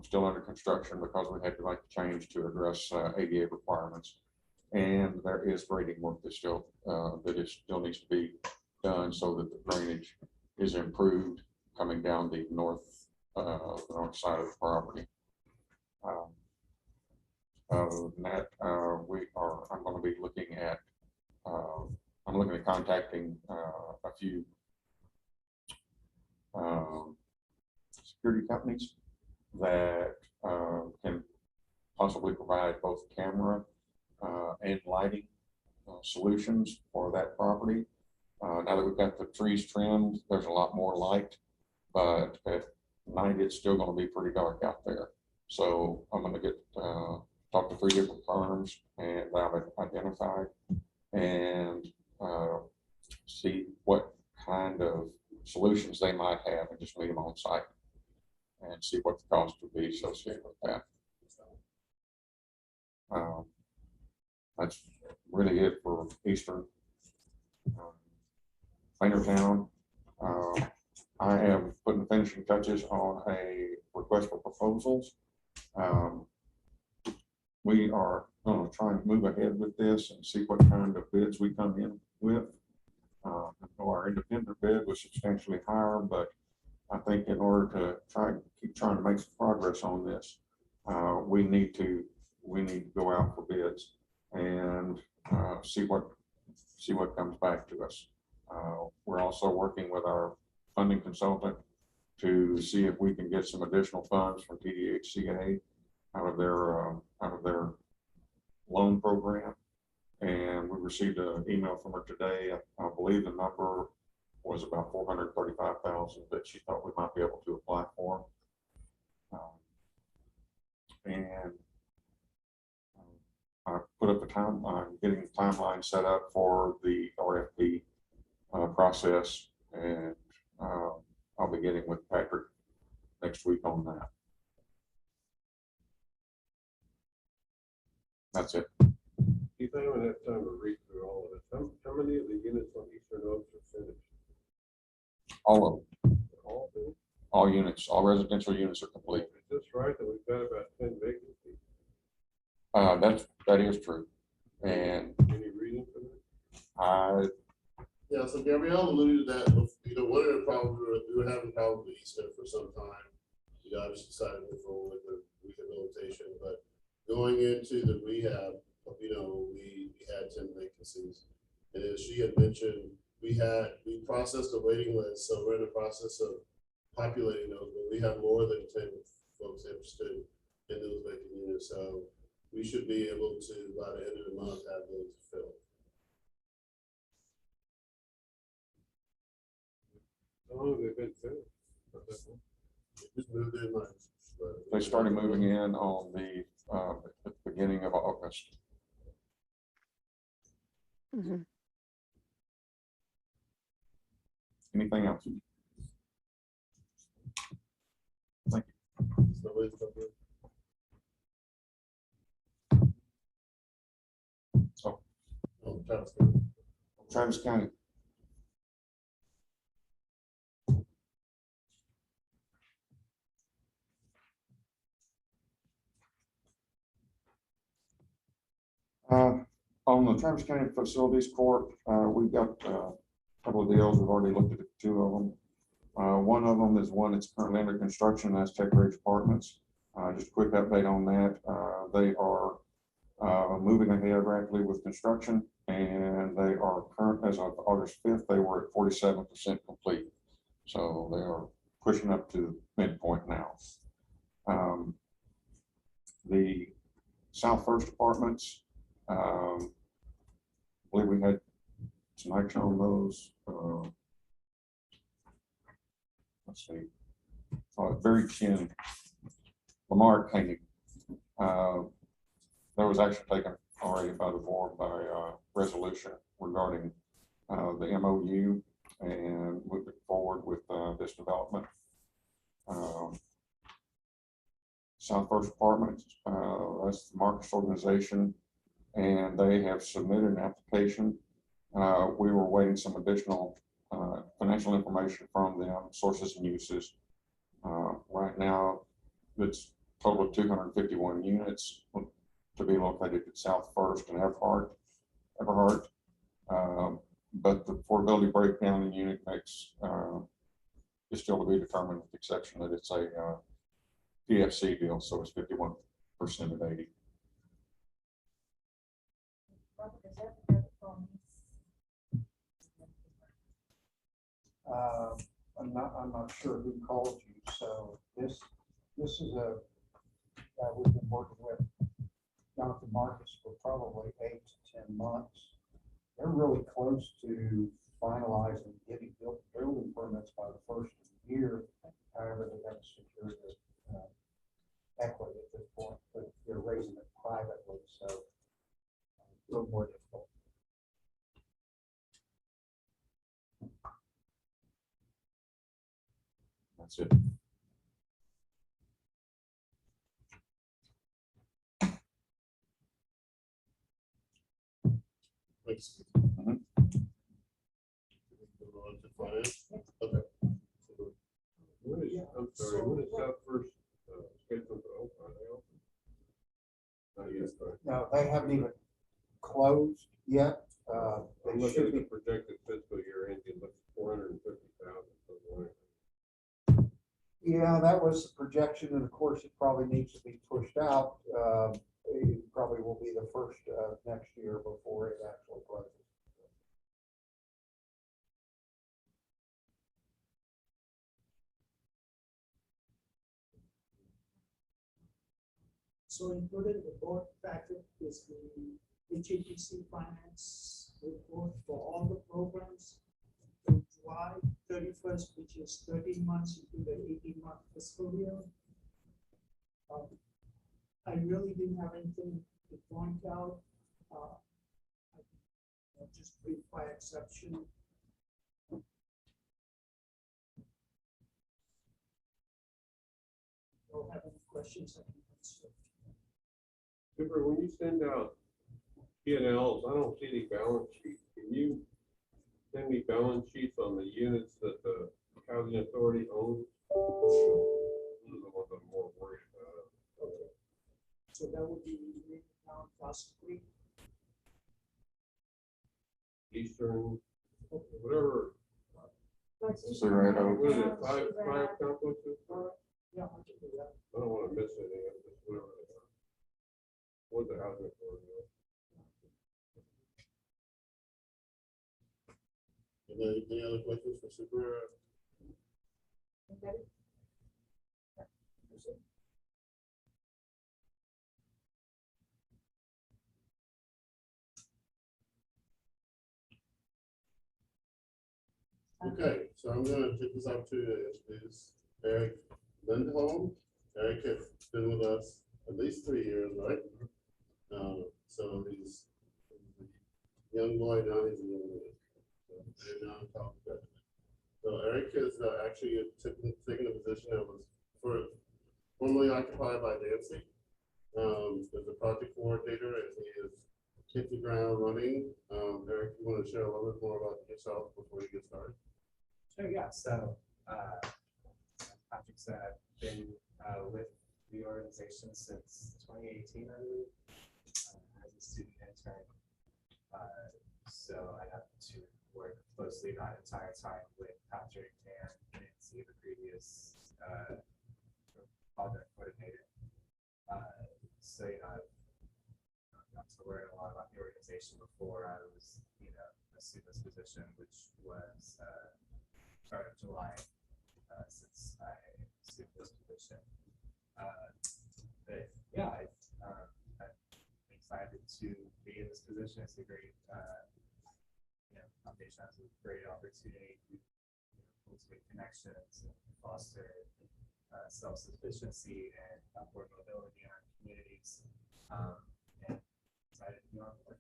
still under construction because we had to make a change to address ADA requirements. And there is grading work that still needs to be done so that the drainage is improved coming down the north side of the property. Other than that, I'm going to be looking at contacting a few security companies that can possibly provide both camera and lighting solutions for that property. Now that we've got the trees trimmed, there's a lot more light, but at night it's still going to be pretty dark out there. So I'm going to get talk to 3 different firms and that I've identified and see what kind of solutions they might have and just meet them on site and see what the cost would be associated with that. That's really it for Eastern. Town. I am putting finishing touches on a request for proposals. We are going to try and move ahead with this and see what kind of bids we come in with. Our independent bid was substantially higher, but I think in order to keep trying to make some progress on this, we need to go out for bids and see what comes back to us. We're also working with our funding consultant to see if we can get some additional funds from TDHCA out of their loan program. And we received an email from her today. I believe the number was about $435,000 that she thought we might be able to apply for. And I put up the timeline, getting the timeline set up for the RFP process, and I'll be getting with Patrick next week on that. That's it. Do you think I'm gonna have time to read through all of this? How many of the units on Eastern Oaks are finished? All of them, All of them? all units, all residential units are complete. Is this right that we've got about 10 vacancies? That is true. And Any reason for that? Yeah, so Gabrielle alluded to that. One of the problems we were having problems with Eastern for some time. We obviously decided to move forward with the rehabilitation, but going into the rehab, we had 10 vacancies. And as she had mentioned, we processed a waiting list, so we're in the process of populating those, but we have more than 10 folks interested in those vacant units. So we should be able to, by the end of the month, have those filled. How long have they been finished? Just moved in like. they started moving in on at the beginning of August. Mhm. Anything else? Thank you. So wait, okay. Oh, Travis County. Travis County. On the Travis County Facilities Court, we've got a couple of deals. We've already looked at two of them. One of them is one that's currently under construction. That's Tech Ridge Apartments. Just a quick update on that. They are moving ahead rapidly with construction, and they are current as of August 5th. They were at 47% complete. So they are pushing up to midpoint now. The South First Apartments, I believe we had some action on those. Let's see. Very chin. Lamar painting. That was actually taken already by the board by resolution regarding the MOU and moving forward with this development. South First Apartments, that's the Marcus organization, and they have submitted an application. We were waiting some additional financial information from them, sources and uses. Right now, it's a total of 251 units to be located at South First and Everhart. But the affordability breakdown in unit mix is still to be determined, with the exception that it's a PFC deal, so it's 51% at 80. I'm not sure who called you, so this is a guy we've been working with, Jonathan Marcus, for probably 8 to 10 months. They're really close to finalizing getting building permits by the first of the year. However, they haven't secured the equity at this point, but they're raising it privately, so a little more difficult. That's it. Thanks. Mhm. Move on to finance. Okay. I'm sorry, when is South First scheduled to open? Are they open? Not yet, right? No, they haven't even closed yet. I'm They looking should at the be. projected fiscal year ending, looks 450,000. Yeah, that was the projection, and of course, it probably needs to be pushed out. It probably will be the first of next year before it actually closes. So included in the board packet is the HATC finance report for all the programs to July 31st, which is 13 months into the 18-month fiscal year. I really didn't have anything to point out. Just brief by exception. Don't have any questions I can answer. Super, when you send out P&Ls, I don't see the balance sheet. Can you send me balance sheets on the units that the housing authority owns? Those are the ones I'm more worried about. Okay. So that would be Town possibly. Eastern, whatever. So right over. What is it, five complexes? Yeah, I can do that. I don't want to miss anything, just whatever they are. What the housing authority is. Any other questions for Super? Okay, so I'm gonna take this opportunity to introduce Eric Lindholm. Eric has been with us at least 3 years, right? So he's a young boy, now he's a young man. So, now I'm talking about it. So Eric is actually taking a position that was formerly occupied by Nancy. As a project coordinator, and he is hit the ground running. you want to share a little bit more about yourself before you get started? Sure, yeah, so, as Patrick said, I've been, with the organization since 2018, I believe, as a student intern. So I have to work closely that entire time with Patrick and Nancy, the previous, project coordinator. So, you know, I've got to learn a lot about the organization before I was, you know, assumed this position, which was, start of July, since I assumed this position. But yeah, I'm excited to be in this position. It's a great, you know, foundation has a great opportunity to, you know, cultivate connections and foster self-sufficiency and upward mobility in our communities. And excited to be on board.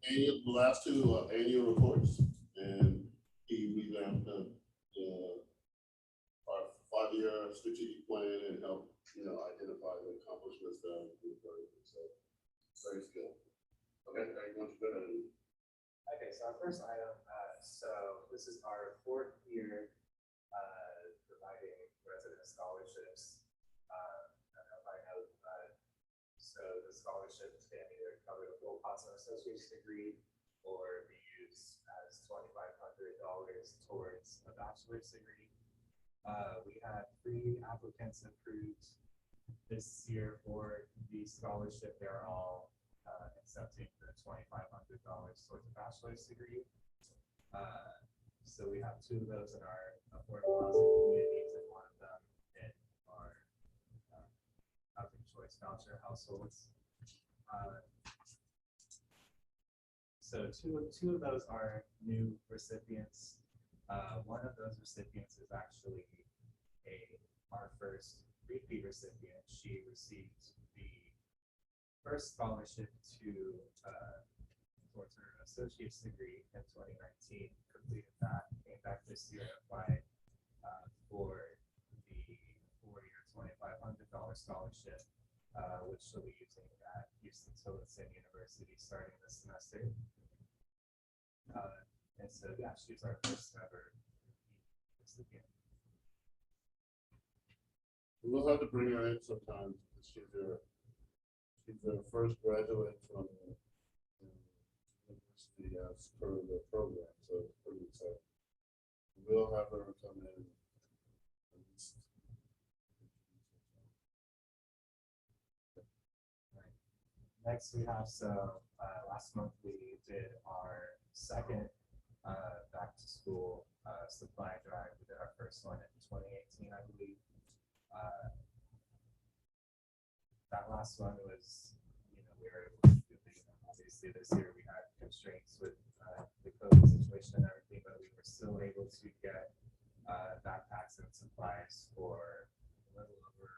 The last two annual reports, and he revamped our 5-year strategic plan and help, you know, identify the accomplishments that we've done. So very skilled. Okay, I want to go ahead and Okay, so our first item, so this is our 4th year providing resident scholarships. I don't know if I know, so the scholarships can either cover the full cost of an associate's degree or be used as $2,500 towards a bachelor's degree. We had 3 applicants approved this year for the scholarship. They're all accepting the $2,500 towards a bachelor's degree. So we have 2 of those in our affordable housing communities and 1 of them in our housing choice voucher households. So two of those are new recipients. One of those recipients is actually our first repeat recipient. She received the first scholarship towards her associate's degree in 2019, completed that, came back this year and applied for the 4-year $2,500 scholarship, which she'll be using at Houston Tillotson University starting this semester. And so, yeah, she's our first ever recipient. we'll have to bring her in sometime. She's the first graduate from the university as per the program, so it's pretty exciting. We'll have her come in. Next, we have, last month we did our second back to school supply drive. We did our first one in 2018, I believe. That last one was, you know, we were able to do it. Obviously this year we had constraints with the COVID situation and everything, but we were still able to get backpacks and supplies for a little over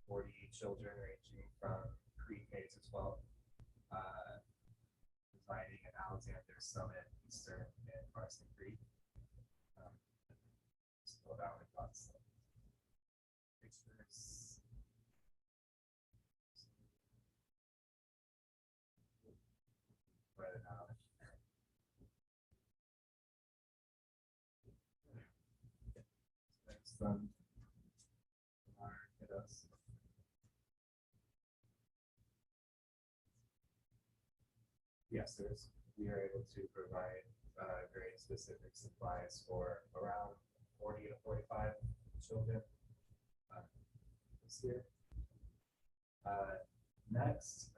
40 children ranging from pre-K to 12, residing in Alexander, Summit, Eastern, and Carson Creek. So that would got some pictures. Right now. Next our kiddos. Yes, we are able to provide grade specific supplies for around 40 to 45 children this year. Next,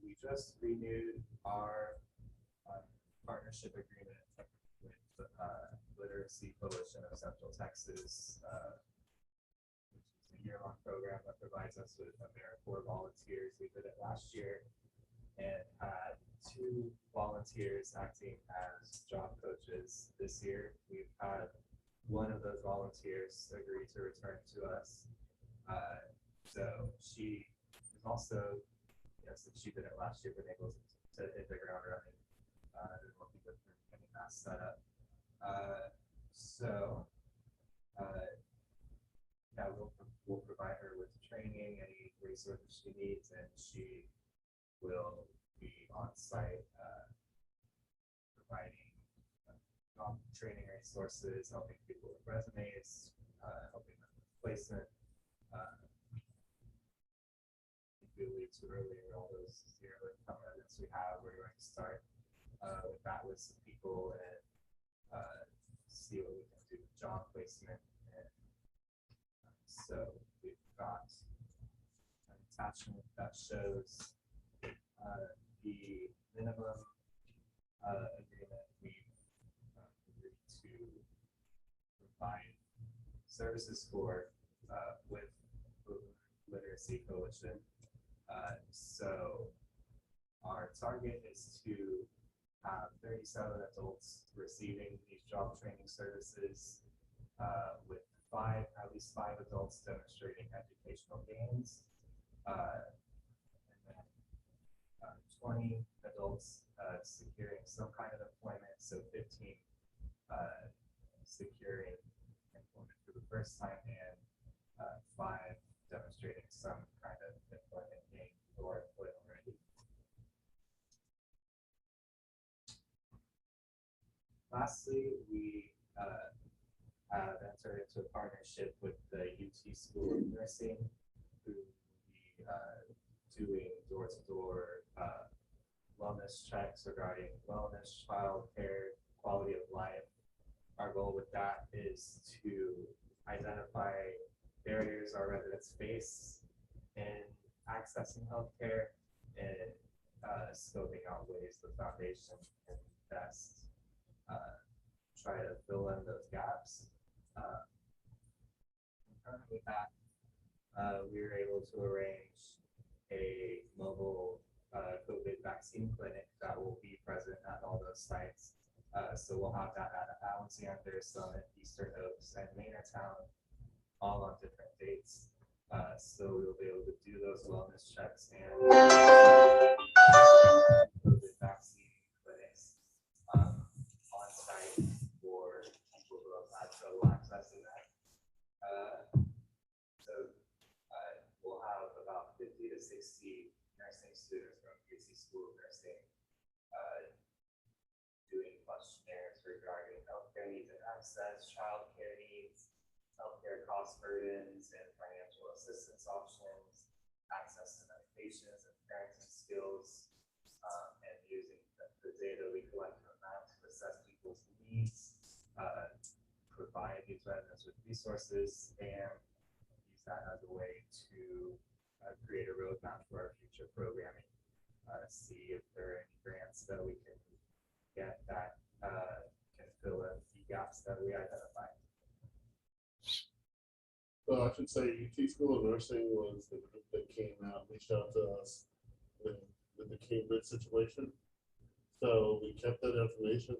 we just renewed our partnership agreement with the Literacy Coalition of Central Texas, which is a year-long program that provides us with AmeriCorps volunteers. We did it last year and had 2 volunteers acting as job coaches this year. We've had 1 of those volunteers agree to return to us. So she is also, you know, since she did it last year, been able to hit the ground running. And working with her getting that set up. Yeah, we'll provide her with training, any resources she needs, and she will be on site, providing job training resources, helping people with resumes, helping them with placement. We alluded to earlier, all those zero income residents we have, we're going to start with that list of people and see what we can do with job placement. And so we've got an attachment that shows the minimum agreement we've agreed to provide services for with the Literacy Coalition. So our target is to have 37 adults receiving these job training services, with at least five adults demonstrating educational gains, and then 20 adults securing some kind of employment, so 15 securing employment for the first time, and five demonstrating some kind of employment gain or employed already. Lastly, we have entered into a partnership with the UT School of Nursing, who will be doing door-to-door wellness checks regarding wellness, childcare, quality of life. Our goal with that is to identify barriers our residents face in accessing healthcare and scoping out ways the foundation can best try to fill in those gaps. Concurrent with that, we were able to arrange a mobile COVID vaccine clinic that will be present at all those sites. So we'll have that at Alexander, Summit, Eastern Oaks, and Maynardtown, all on different dates. So we'll be able to do those wellness checks and COVID vaccine clinics on site for people who have had trouble accessing that. We'll have about 50 to 60 nursing students from UC School of Nursing doing questionnaires regarding healthcare needs and access, childcare needs, healthcare cost burdens and financial assistance options, access to medications and parenting skills, and using the data we collect from that to assess people's needs, provide these residents with resources, and use that as a way to create a roadmap for our future programming. See if there are any grants that we can get that can fill in the gaps that we identified. So I should say UT School of Nursing was the group that came out, reached out to us with the Cambridge situation. So we kept that information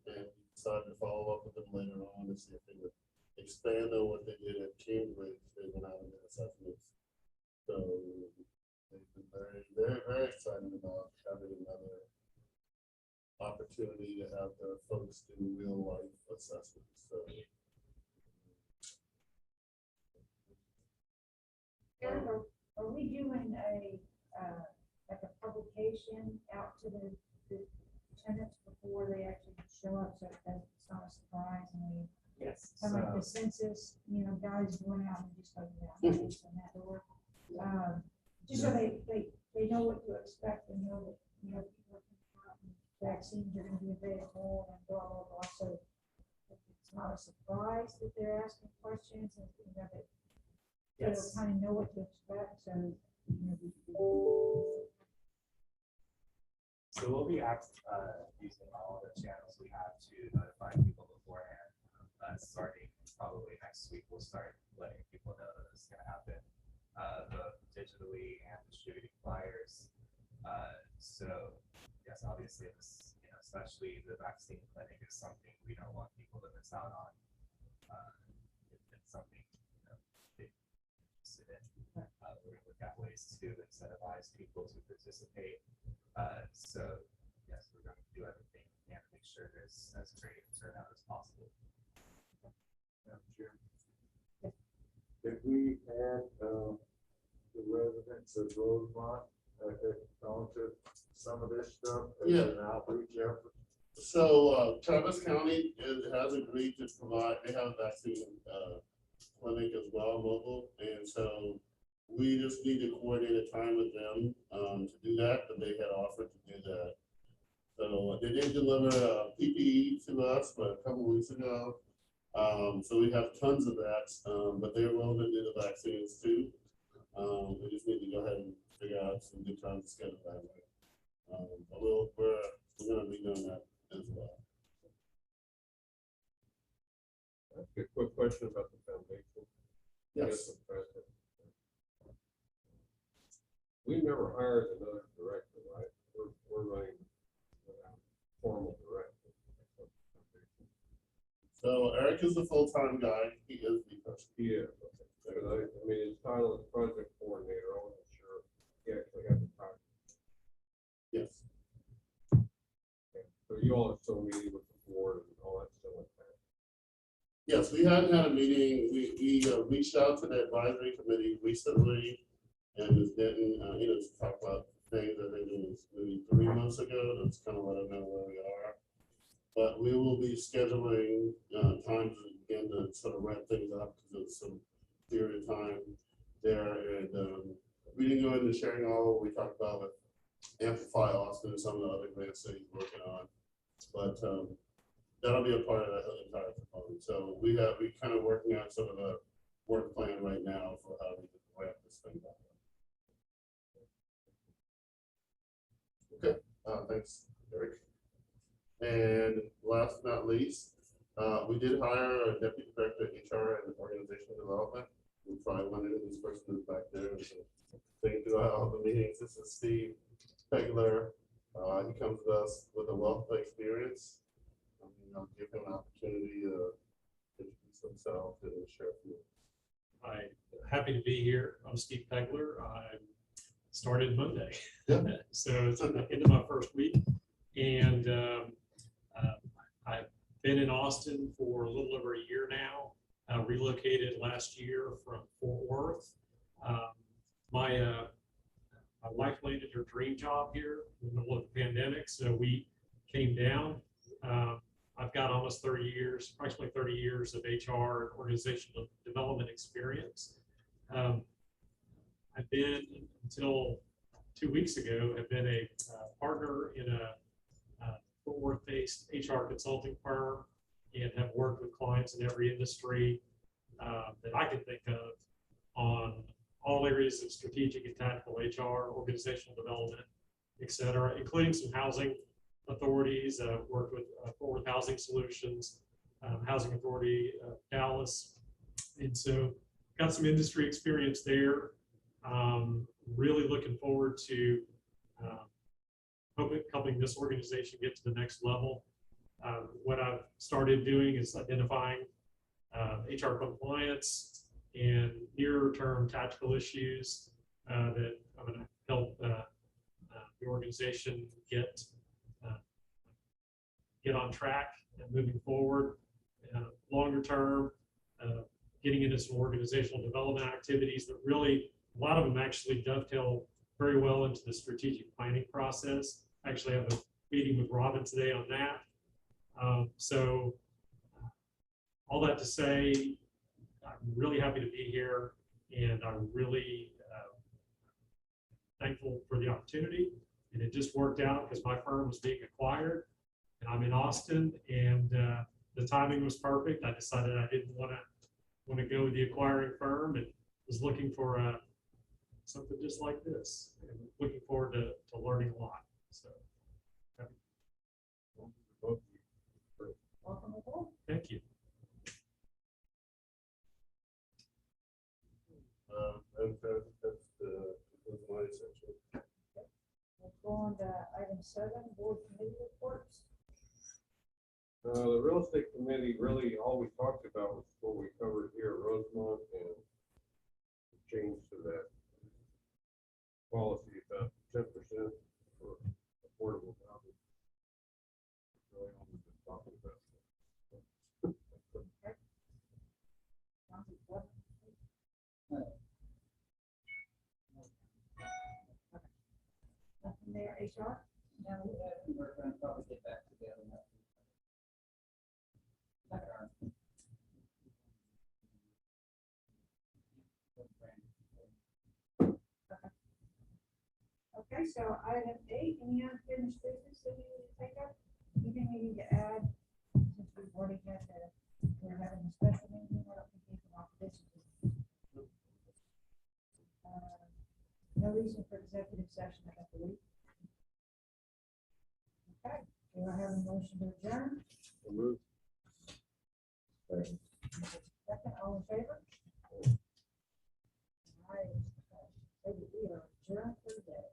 and decided to follow up with them later on to see if they would expand on what they did at Cambridge. They went out and did assessments. So they've been very, very, very excited about having another opportunity to have their folks do real life assessments. So Eric, are we doing a like a publication out to the tenants before they actually show up, so that it's not a surprise and we Yes. kind of like the census, guys going out and just open that door. Just so they know what to expect and know that people are coming out and vaccines are going to be available and blah blah blah. So it's not a surprise that they're asking questions and that they'll kind of know what to expect. So So we'll be using all the channels we have to notify people beforehand. Starting probably next week, we'll start letting people know that this is going to happen, both digitally and distributing flyers. So yes, obviously, this, especially the vaccine clinic is something we don't want people to miss out on. It's something they're interested in. We're going to look at ways to incentivize people to participate. So yes, we're going to do everything we can to make sure there's as great a turnout as possible. If we add the residents of Rosemont, on to some of this stuff? Yeah. An outreach effort? So, Travis County has agreed to provide, they have a vaccine, clinic as well, mobile, and so we just need to coordinate a time with them, to do that, but they had offered to do that. So they did deliver PPE to us, but a couple weeks ago. So we have tons of that, but they're willing to do the vaccines too. We just need to go ahead and figure out some good times to schedule that. But we're gonna be doing that as well. A quick question about the foundation. Yes. We never hired another director, right? We're running without formal director. So Eric is the full-time guy. He is the person. Yeah, because I mean, his title is project coordinator. I wasn't sure he actually had the title. Yes. So you all are still meeting with the board and all that stuff like that. Yes, we hadn't had a meeting. We reached out to the advisory committee recently and Ms. Denton, to talk about things that they did maybe 3 months ago. That's kind of let them know where we are. But we will be scheduling times again to sort of wrap things up because it's some period of time there. And we didn't go into sharing all what we talked about with Amplify Austin and some of the other grants that he's working on. But that'll be a part of that entire component. So we kind of working on sort of a work plan right now for how we can wrap this thing up. Okay, thanks, Eric. And last but not least, we did hire a deputy director of HR and organizational development. We probably wanted this person is back there. So thank you all the meetings. This is Steve Pegler. He comes to us with a wealth of experience. Give him an opportunity to introduce himself and share a few. I'm happy to be here. I'm Steve Pegler. I started Monday. Yeah. So it's into my first week. And I've been in Austin for a little over a year now. I relocated last year from Fort Worth. My wife landed her dream job here in the middle of the pandemic. So we came down. I've got almost 30 years, approximately 30 years of HR and organizational development experience. I've been, until 2 weeks ago, have been a partner in a Fort Worth-based HR consulting firm and have worked with clients in every industry that I can think of on all areas of strategic and tactical HR, organizational development, et cetera, including some housing authorities. Worked with Fort Worth Housing Solutions, Housing Authority Dallas, and so got some industry experience there. Really looking forward to helping this organization get to the next level. What I've started doing is identifying HR compliance and near-term tactical issues that I'm going to help the organization get on track and moving forward. Longer term, getting into some organizational development activities that really, a lot of them actually dovetail very well into the strategic planning process. I actually have a meeting with Robin today on that. So all that to say, I'm really happy to be here, and I'm really thankful for the opportunity. And it just worked out because my firm was being acquired, and I'm in Austin, and the timing was perfect. I decided I didn't want to go with the acquiring firm, and was looking for something just like this, and looking forward to learning a lot. So, Welcome aboard. thank you. That's my section. Let's go on to item 7, board committee reports. The real estate committee, really all we talked about was what we covered here at Rosemont and change to that policy about 10% for affordable housing. Really all we've been talking about. Nothing HR? Now, we're gonna probably get back together. Okay, so item 8, any unfinished business that we need to take up? Anything we need to add? Since we've already had we're having a special meeting, I don't think we can offer this. No reason for executive session, I believe. Okay, do I have a motion to adjourn? So moved. Second. Second, all in favor? All right, we are adjourned for the day.